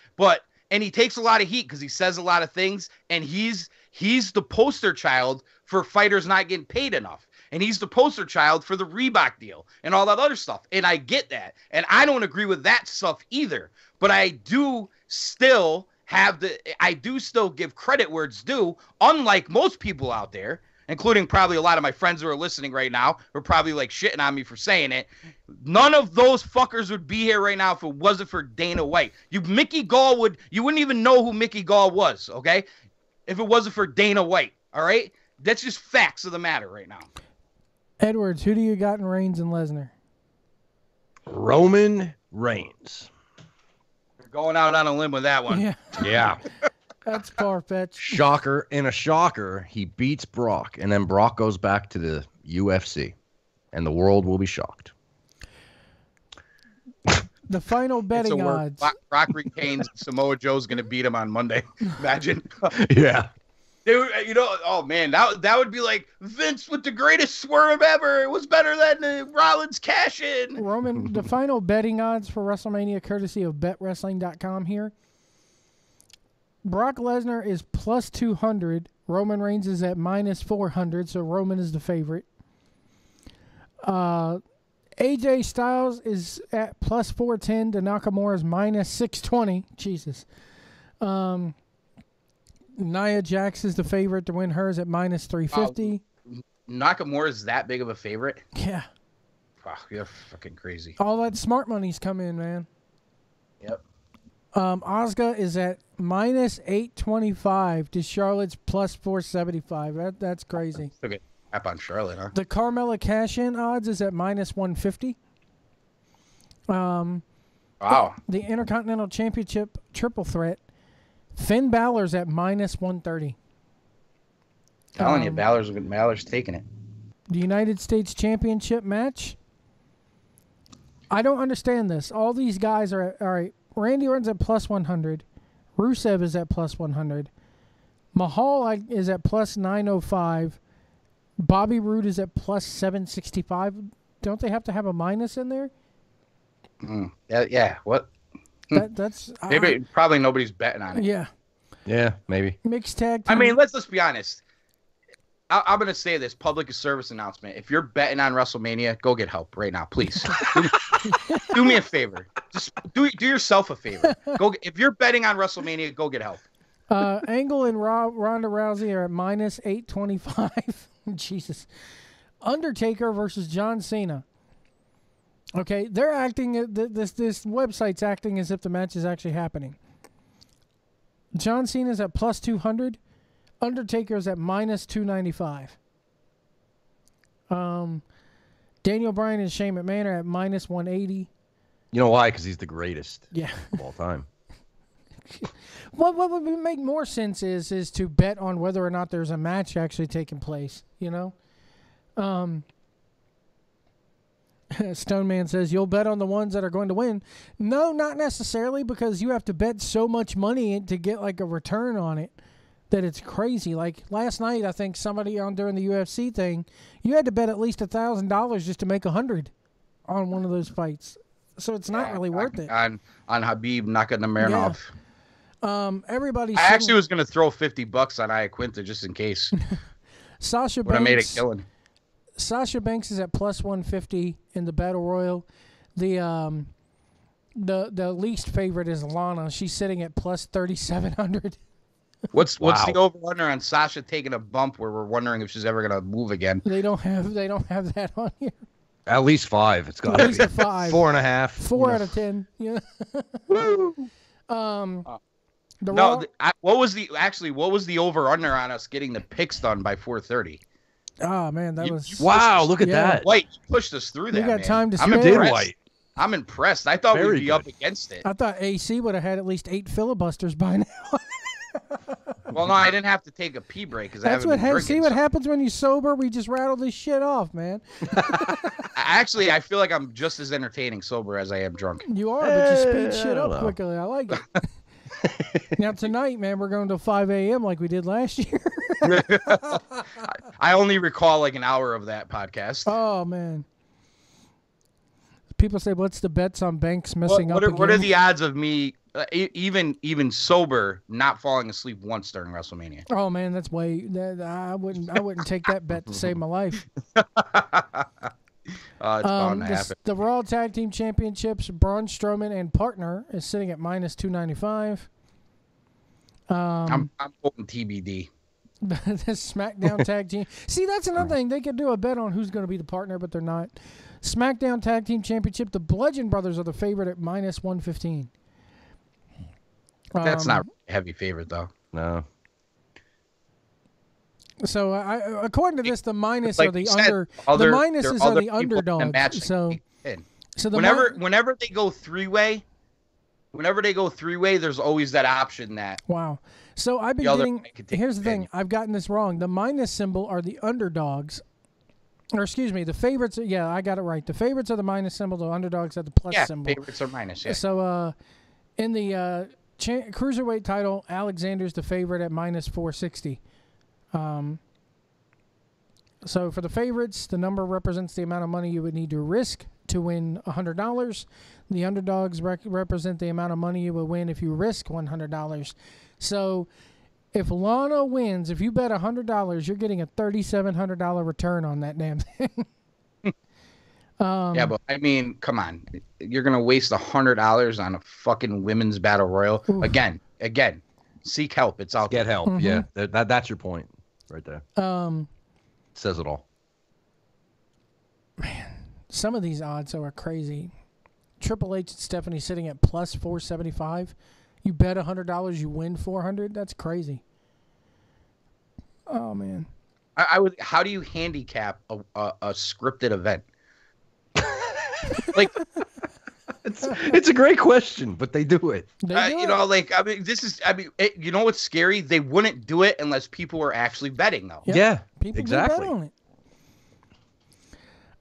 S1: and he takes a lot of heat because he says a lot of things, and he's the poster child for fighters not getting paid enough. And he's the poster child for the Reebok deal and all that other stuff. And I get that. And I don't agree with that stuff either. But I do still give credit where it's due, unlike most people out there, including probably a lot of my friends who are listening right now, who are probably like shitting on me for saying it. None of those fuckers would be here right now if it wasn't for Dana White. You wouldn't even know who Mickey Gall was, okay? If it wasn't for Dana White, all right? That's just facts of the matter right now.
S2: Edwards, who do you got in Reigns and Lesnar?
S3: Roman Reigns.
S1: You're going out on a limb with that one.
S2: Yeah,
S3: Yeah.
S2: that's far-fetched.
S3: Shocker. In a shocker, he beats Brock, and then Brock goes back to the UFC, and the world will be shocked.
S2: The final
S1: It's a
S2: betting
S1: work.
S2: odds.
S1: Brock retains. Samoa Joe's going to beat him on Monday. Imagine.
S3: Yeah.
S1: Dude, oh man, that would be like Vince with the greatest swerve ever. It was better than the Rollins cash in.
S2: Roman, the final betting odds for WrestleMania, courtesy of BetWrestling.com here. Brock Lesnar is plus 200. Roman Reigns is at minus 400, so Roman is the favorite. AJ Styles is at plus 410 to Nakamura's minus 620. Jesus. Nia Jax is the favorite to win hers at minus 350.
S1: Nakamura is that big of a favorite?
S2: Yeah.
S1: Wow, you're fucking crazy.
S2: All that smart money's come in, man.
S1: Yep.
S2: Asuka is at minus 825 to Charlotte's plus 475. That's crazy.
S1: Took it up on Charlotte, huh?
S2: The Carmella cash-in odds is at minus 150.
S1: Wow.
S2: The Intercontinental Championship triple threat, Finn Balor's at minus 130.
S1: Telling you, Balor's taking it.
S2: The United States Championship match. I don't understand this. All these guys are at, all right. Randy Orton's at plus 100. Rusev is at plus 100. Mahal is at plus 905. Bobby Roode is at plus 765. Don't they have to have a minus in there?
S1: Yeah. What?
S2: That's
S1: Maybe probably nobody's betting on it.
S2: yeah.
S3: Yeah, maybe.
S2: Mixed tag team.
S1: I mean, let's be honest. I'm gonna say this public service announcement. If you're betting on WrestleMania, go get help right now, please. Do me a favor. Just do yourself a favor. If you're betting on WrestleMania, go get help.
S2: Angle and Ronda Rousey are at minus 825. Jesus. Undertaker versus John Cena. Okay, they're acting. This website's acting as if the match is actually happening. John Cena's at plus 200. Undertaker's at minus 295. Daniel Bryan and Shane McMahon are at minus 180.
S3: You know why? Because he's the greatest
S2: Yeah.
S3: of all time.
S2: What would make more sense is to bet on whether or not there's a match actually taking place, you know? Stoneman says, you'll bet on the ones that are going to win. No, not necessarily, because you have to bet so much money to get like a return on it that it's crazy. Like last night, I think somebody on during the UFC thing, you had to bet at least $1,000 just to make 100 on one of those fights. So it's not really worth it.
S1: On Habib knocking the man off.
S2: Everybody's
S1: I actually was going to throw $50 on Iaquinta just in case.
S2: Sasha
S1: Would have made a
S2: Banks.
S1: killing.
S2: Sasha Banks is at plus 150 in the Battle Royal. The least favorite is Lana. She's sitting at plus 3,700.
S1: What's the over-under on Sasha taking a bump where we're wondering if she's ever going to move again?
S2: They don't have that on here.
S3: At least 5. It's got to be.
S2: At least a 5.
S3: 4.5.
S2: 4 out of 10. Yeah.
S1: What was the over-under on us getting the picks done by 4:30?
S2: Oh man, that was
S3: Wow, look at that.
S1: White pushed us through that.
S2: You got
S1: man.
S2: time to
S1: I'm
S2: spare.
S1: impressed.
S3: White.
S1: I'm impressed. I thought
S3: Very
S1: we'd be
S3: good.
S1: up against it.
S2: I thought AC would have had at least 8 filibusters by now.
S1: Well, no, I didn't have to take a pee break because I haven't been drinking.
S2: See what happens when you sober? We just rattle this shit off, man.
S1: Actually, I feel like I'm just as entertaining sober as I am drunk.
S2: You are, but you speed
S3: I
S2: shit
S3: don't
S2: up
S3: know.
S2: quickly. I like it. Now tonight, man, we're going to 5 a.m. like we did last year.
S1: I only recall like an hour of that podcast.
S2: Oh man. People say, "What's the bets on Banks messing up?"
S1: What are the odds of me, even sober, not falling asleep once during WrestleMania?
S2: Oh man, that's I wouldn't take that bet to save my life.
S1: It's bound to happen.
S2: The Raw Tag Team Championships, Braun Strowman and partner is sitting at minus 295.
S1: I'm voting TBD.
S2: The SmackDown Tag Team. See, that's another thing. They could do a bet on who's going to be the partner, but they're not. SmackDown Tag Team Championship, the Bludgeon Brothers are the favorite at minus 115.
S1: That's not a heavy favorite, though.
S3: No.
S2: So according to this, the minus
S1: Like
S2: are the
S1: you said,
S2: the minuses
S1: there
S2: are
S1: other
S2: the
S1: people that
S2: underdogs.
S1: match
S2: So
S1: in.
S2: so the
S1: whenever they go three-way, there's always that option that
S2: wow. So I've been
S1: the other
S2: getting.
S1: guy could take
S2: Here's the thing.
S1: advantage.
S2: I've gotten this wrong. The minus symbol are the underdogs. Or excuse me, the favorites. Yeah, I got it right. The favorites are the minus symbol. The underdogs are the plus symbol.
S1: Favorites are minus. Yeah.
S2: So in the cruiserweight title, Alexander's the favorite at minus 460. So for the favorites, the number represents the amount of money you would need to risk to win $100. The underdogs represent the amount of money you would win if you risk $100. So if Lana wins, if you bet $100, you're getting a $3,700 return on that damn thing.
S1: Yeah, but I mean, come on, you're gonna waste $100 on a fucking women's battle royal again. Seek help. It's out.
S3: Get help.
S2: Mm-hmm.
S3: Yeah, that's your point right there. Says it all.
S2: Man, some of these odds are crazy. Triple H and Stephanie sitting at plus 475. You bet $100, you win 400. That's crazy. Oh man.
S1: I would. How do you handicap a scripted event? Like,
S3: It's a great question, but they do it.
S1: you know, like I mean, you know what's scary? They wouldn't do it unless people were actually betting, though.
S2: Yep.
S3: Yeah,
S2: People
S3: exactly.
S2: do bet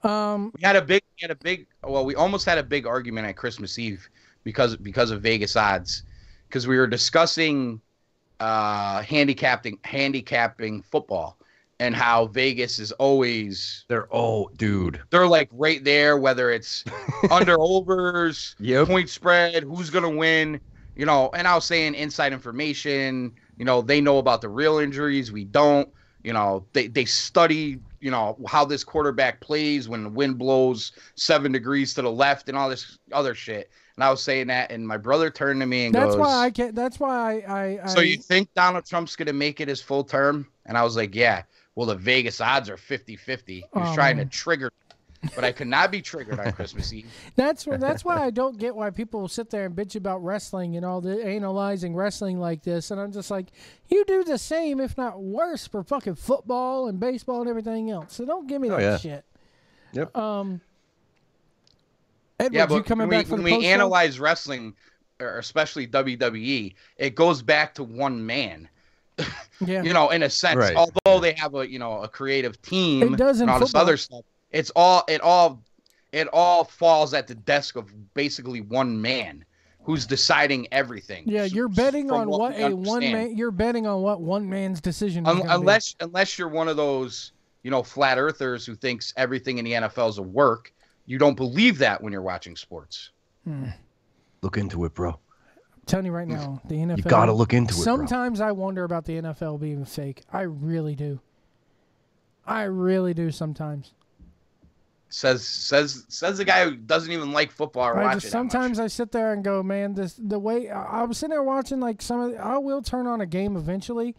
S2: on it.
S1: We had a big. Well, we almost had a big argument at Christmas Eve because of Vegas odds, because we were discussing handicapping football and how Vegas is always
S3: They're
S1: like right there, whether it's under overs,
S3: Yep.
S1: point spread, who's gonna win, you know. And I was saying inside information, you know, they know about the real injuries, we don't. You know, they study, you know, how this quarterback plays when the wind blows 7 degrees to the left and all this other shit. And I was saying that, and my brother turned to me and
S2: That's
S1: goes,
S2: why I can't. That's why I
S1: "So you think Donald Trump's gonna make it his full term?" And I was like, "Yeah." Well, the Vegas odds are 50-50. He was trying to trigger, but I could not be triggered on Christmas Eve.
S2: That's why I don't get why people sit there and bitch about wrestling and all the analyzing wrestling like this. And I'm just like, you do the same, if not worse, for fucking football and baseball and everything else. So don't give me that shit.
S3: Yep.
S2: Edwards,
S1: Yeah,
S2: you
S1: but
S2: coming
S1: when
S2: back for the
S1: we
S2: post-show?
S1: analyze wrestling, or especially WWE, it goes back to one man.
S2: Yeah.
S1: You know, in a sense,
S3: Right.
S1: although they have a creative team
S2: It does in
S1: and all this
S2: football.
S1: other stuff, it all falls at the desk of basically one man who's deciding everything.
S2: Yeah, you're betting
S1: from
S2: on what
S1: we
S2: a one
S1: understand.
S2: man. You're betting on what one man's decision is gonna
S1: Unless you're one of those, you know, flat earthers who thinks everything in the NFL is a work. You don't believe that when you're watching sports.
S3: Look into it, bro.
S2: I'm telling you right now, the NFL.
S3: You gotta look into it, bro.
S2: Sometimes I wonder about the NFL being fake. I really do. I really do sometimes.
S1: Says the guy who doesn't even like football or watch it.
S2: Sometimes I sit there and go, man, the way I was sitting there watching like I will turn on a game eventually.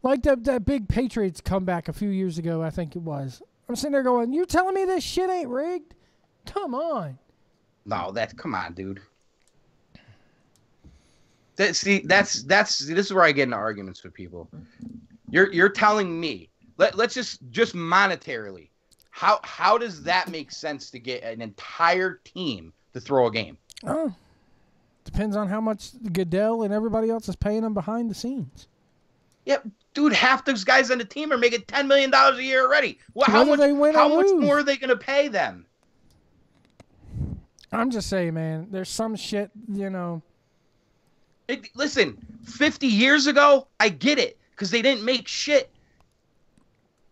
S2: Like that big Patriots comeback a few years ago, I think it was. I'm sitting there going, you telling me this shit ain't rigged? Come on.
S1: No, come on, dude. This is where I get into arguments with people. You're telling me, let's just monetarily, how does that make sense to get an entire team to throw a game?
S2: Oh, depends on how much Goodell and everybody else is paying them behind the scenes.
S1: Yeah, dude, half those guys on the team are making $10 million a year already. Well, how much more are they going to pay them?
S2: I'm just saying, man, there's some shit, you know.
S1: Listen, 50 years ago, I get it, because they didn't make shit.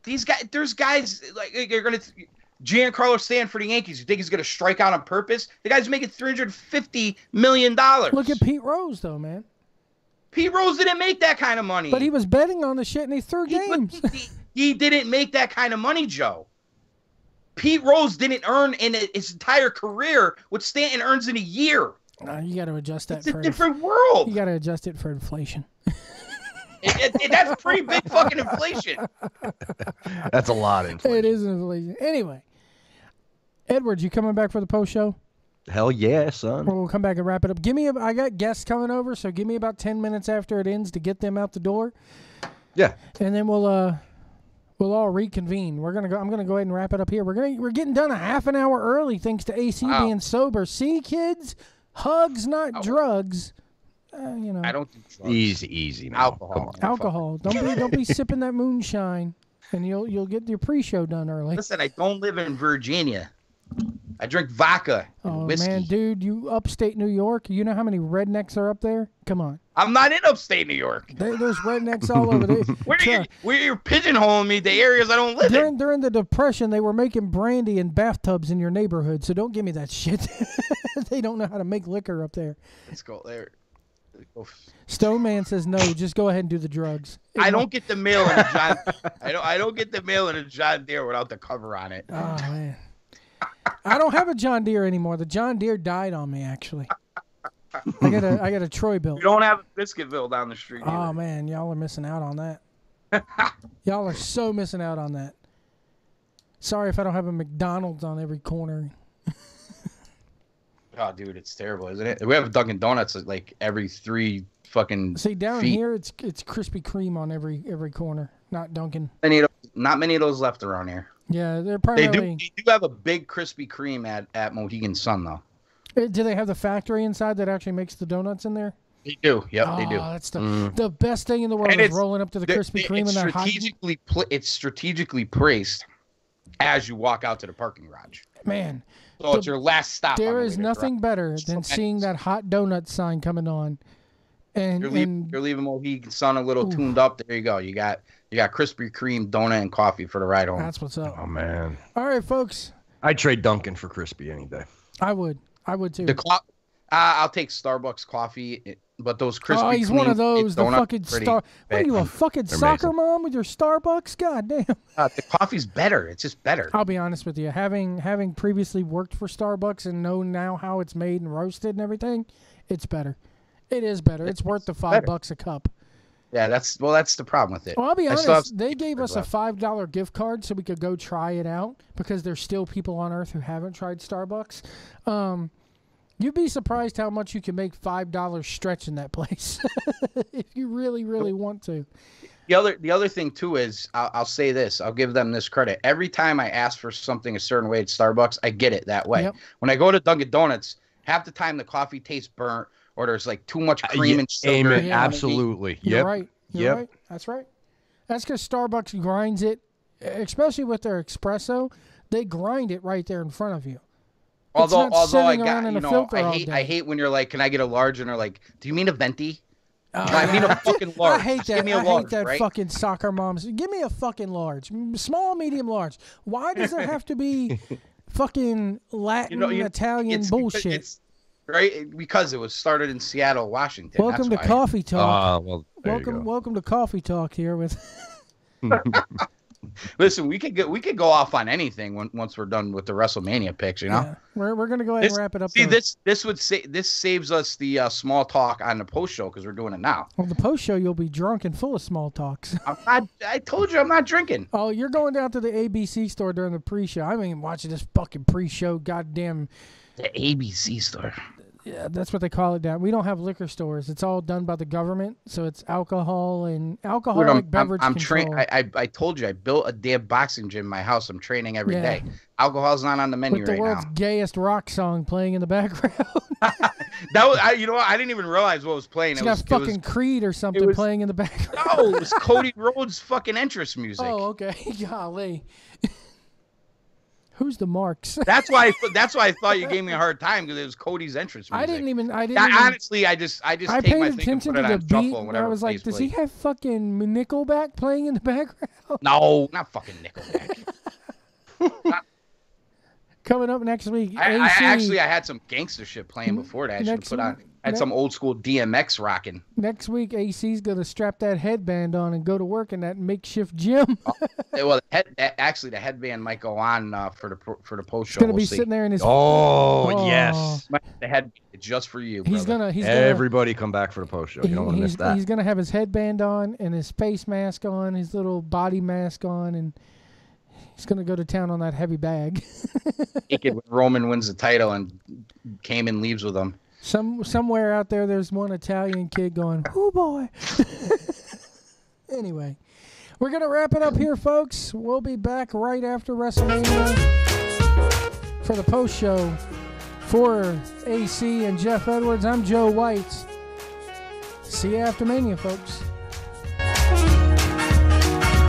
S1: These guys, there's guys like you're gonna Giancarlo Stanton for the Yankees. You think he's gonna strike out on purpose? The guy's making $350 million.
S2: Look at Pete Rose, though, man.
S1: Pete Rose didn't make that kind of money.
S2: But he was betting on the shit and he threw games.
S1: He didn't make that kind of money, Joe. Pete Rose didn't earn in his entire career what Stanton earns in a year.
S2: You got to adjust that.
S1: It's a different world.
S2: You got to adjust it for inflation.
S1: That's pretty big fucking inflation.
S3: That's a lot of inflation.
S2: It is inflation. Anyway, Edwards, you coming back for the post show?
S3: Hell yeah, son.
S2: We'll come back and wrap it up. I got guests coming over, so give me about 10 minutes after it ends to get them out the door.
S3: Yeah.
S2: And then we'll all reconvene. I'm gonna go ahead and wrap it up here. We're getting done a half an hour early thanks to AC being sober. See, kids, hugs, not drugs.
S1: I don't do drugs.
S3: Easy now.
S2: Alcohol. Don't be sipping that moonshine, and you'll get your pre-show done early.
S1: Listen, I don't live in Virginia. I drink vodka and whiskey.
S2: Man, dude, you upstate New York. You know how many rednecks are up there? Come on.
S1: I'm not in upstate New York.
S2: There's rednecks all over there.
S1: Where you're pigeonholing me, the areas I don't live in.
S2: During the Depression, they were making brandy in bathtubs in your neighborhood, so don't give me that shit. They don't know how to make liquor up there.
S1: Let's go there.
S2: Stone Man says no. Just go ahead and do the drugs.
S1: I don't get the mail in a John. I don't get the mail in a John Deere without the cover on it.
S2: Oh man, I don't have a John Deere anymore. The John Deere died on me actually. I got a Troy built.
S1: You don't have a Biscuitville down the street.
S2: Oh
S1: either.
S2: man, y'all are missing out on that. Y'all are so missing out on that. Sorry if I don't have a McDonald's on every corner.
S1: Oh, dude, it's terrible, isn't it? We have Dunkin' Donuts like every 3 fucking.
S2: See, down
S1: feet.
S2: here it's Krispy Kreme on every corner, not Dunkin'.
S1: Not many of those left around here.
S2: Yeah, they're primarily.
S1: They do have a big Krispy Kreme at Mohegan Sun though.
S2: Do they have the factory inside that actually makes the donuts in there?
S1: They do. Yep, they do.
S2: That's the best thing in the world is rolling up to the Krispy Kreme and that hot.
S1: It's strategically placed as you walk out to the parking garage.
S2: Man.
S1: So it's your last stop.
S2: There is nothing better than seeing that hot donut sign coming on. And
S1: you're leaving Mohegan Sun a little tuned up. There you go. You got Krispy Kreme donut and coffee for the ride home.
S2: That's what's up.
S3: Oh man.
S2: All right, folks.
S3: I'd trade Dunkin' for Crispy any day.
S2: I would too.
S1: I'll take Starbucks coffee, but those Krispy Kreme.
S2: Oh, he's one of those. The fucking star. What are you, a fucking soccer
S3: amazing.
S2: mom with your Starbucks? God damn.
S1: The coffee's better. It's just better.
S2: I'll be honest with you. Having previously worked for Starbucks and know now how it's made and roasted and everything, it's better. It is better. It's worth the $5 a cup.
S1: Yeah, that's the problem with it.
S2: Well, I'll be honest. They gave us a $5 gift card so we could go try it out because there's still people on Earth who haven't tried Starbucks. You'd be surprised how much you can make $5 stretch in that place if you really, really want to.
S1: The other thing too is I'll say this. I'll give them this credit. Every time I ask for something a certain way at Starbucks, I get it that way. Yep. When I go to Dunkin' Donuts, half the time the coffee tastes burnt or there's like too much cream and sugar.
S3: Amen. Yeah. Absolutely.
S2: You're right. You're right. That's right. That's because Starbucks grinds it, especially with their espresso. They grind it right there in front of you.
S1: Although I got, I hate when you're like, can I get a large? And they're like, do you mean a venti? I mean a fucking large.
S2: I hate that.
S1: Give me a large,
S2: hate that
S1: right?
S2: fucking soccer moms. Give me a fucking large, small, medium, large. Why does it have to be fucking Latin, Italian bullshit?
S1: Right, because it was started in Seattle, Washington.
S2: Welcome to Coffee Talk. Welcome to Coffee Talk here with.
S1: Listen, we could go off on anything once we're done with the WrestleMania picks, you know.
S2: Yeah. We're gonna go ahead and wrap it up.
S1: See, this saves us the small talk on the post show because we're doing it now.
S2: On the post show, you'll be drunk and full of small talks.
S1: I told you I'm not drinking.
S2: Oh, you're going down to the ABC store during the pre-show. I mean, watching this fucking pre-show, goddamn.
S1: The ABC store.
S2: Yeah, that's what they call it down. We don't have liquor stores. It's all done by the government, so it's alcohol and alcoholic beverage control.
S1: I told you I built a damn boxing gym in my house. I'm training every day. Alcohol's not on the menu right now.
S2: With the world's gayest rock song playing in the background.
S1: That was, you know what? I didn't even realize what was playing.
S2: It's got fucking Creed or something playing in the background.
S1: No, it was Cody Rhodes' fucking entrance music.
S2: Oh, okay. Golly. Who's the Marks?
S1: That's why I thought you gave me a hard time because it was Cody's entrance music. Honestly, I just take my thing and put it on shuffle and whatever.
S2: I was like, does he have fucking Nickelback playing in the background?
S1: No, not fucking Nickelback.
S2: Coming up next week,
S1: I had some gangster shit playing before that. I had some old school DMX rocking.
S2: Next week, AC's gonna strap that headband on and go to work in that makeshift gym.
S1: Well, the headband might go on for the post show.
S2: He's gonna be sitting there in his.
S3: Oh yes,
S1: the headband just for you.
S2: He's
S1: brother.
S2: He's
S3: everybody come back for the post show. You don't want to miss that.
S2: He's gonna have his headband on and his face mask on, his little body mask on, and he's gonna go to town on that heavy bag.
S1: Naked when Roman wins the title and Cayman leaves with him.
S2: Somewhere out there's one Italian kid going, "Oh boy." Anyway. We're going to wrap it up here, folks. We'll be back right after WrestleMania for the post show. For AC and Jeff Edwards, I'm Joe White. See you after Mania, folks.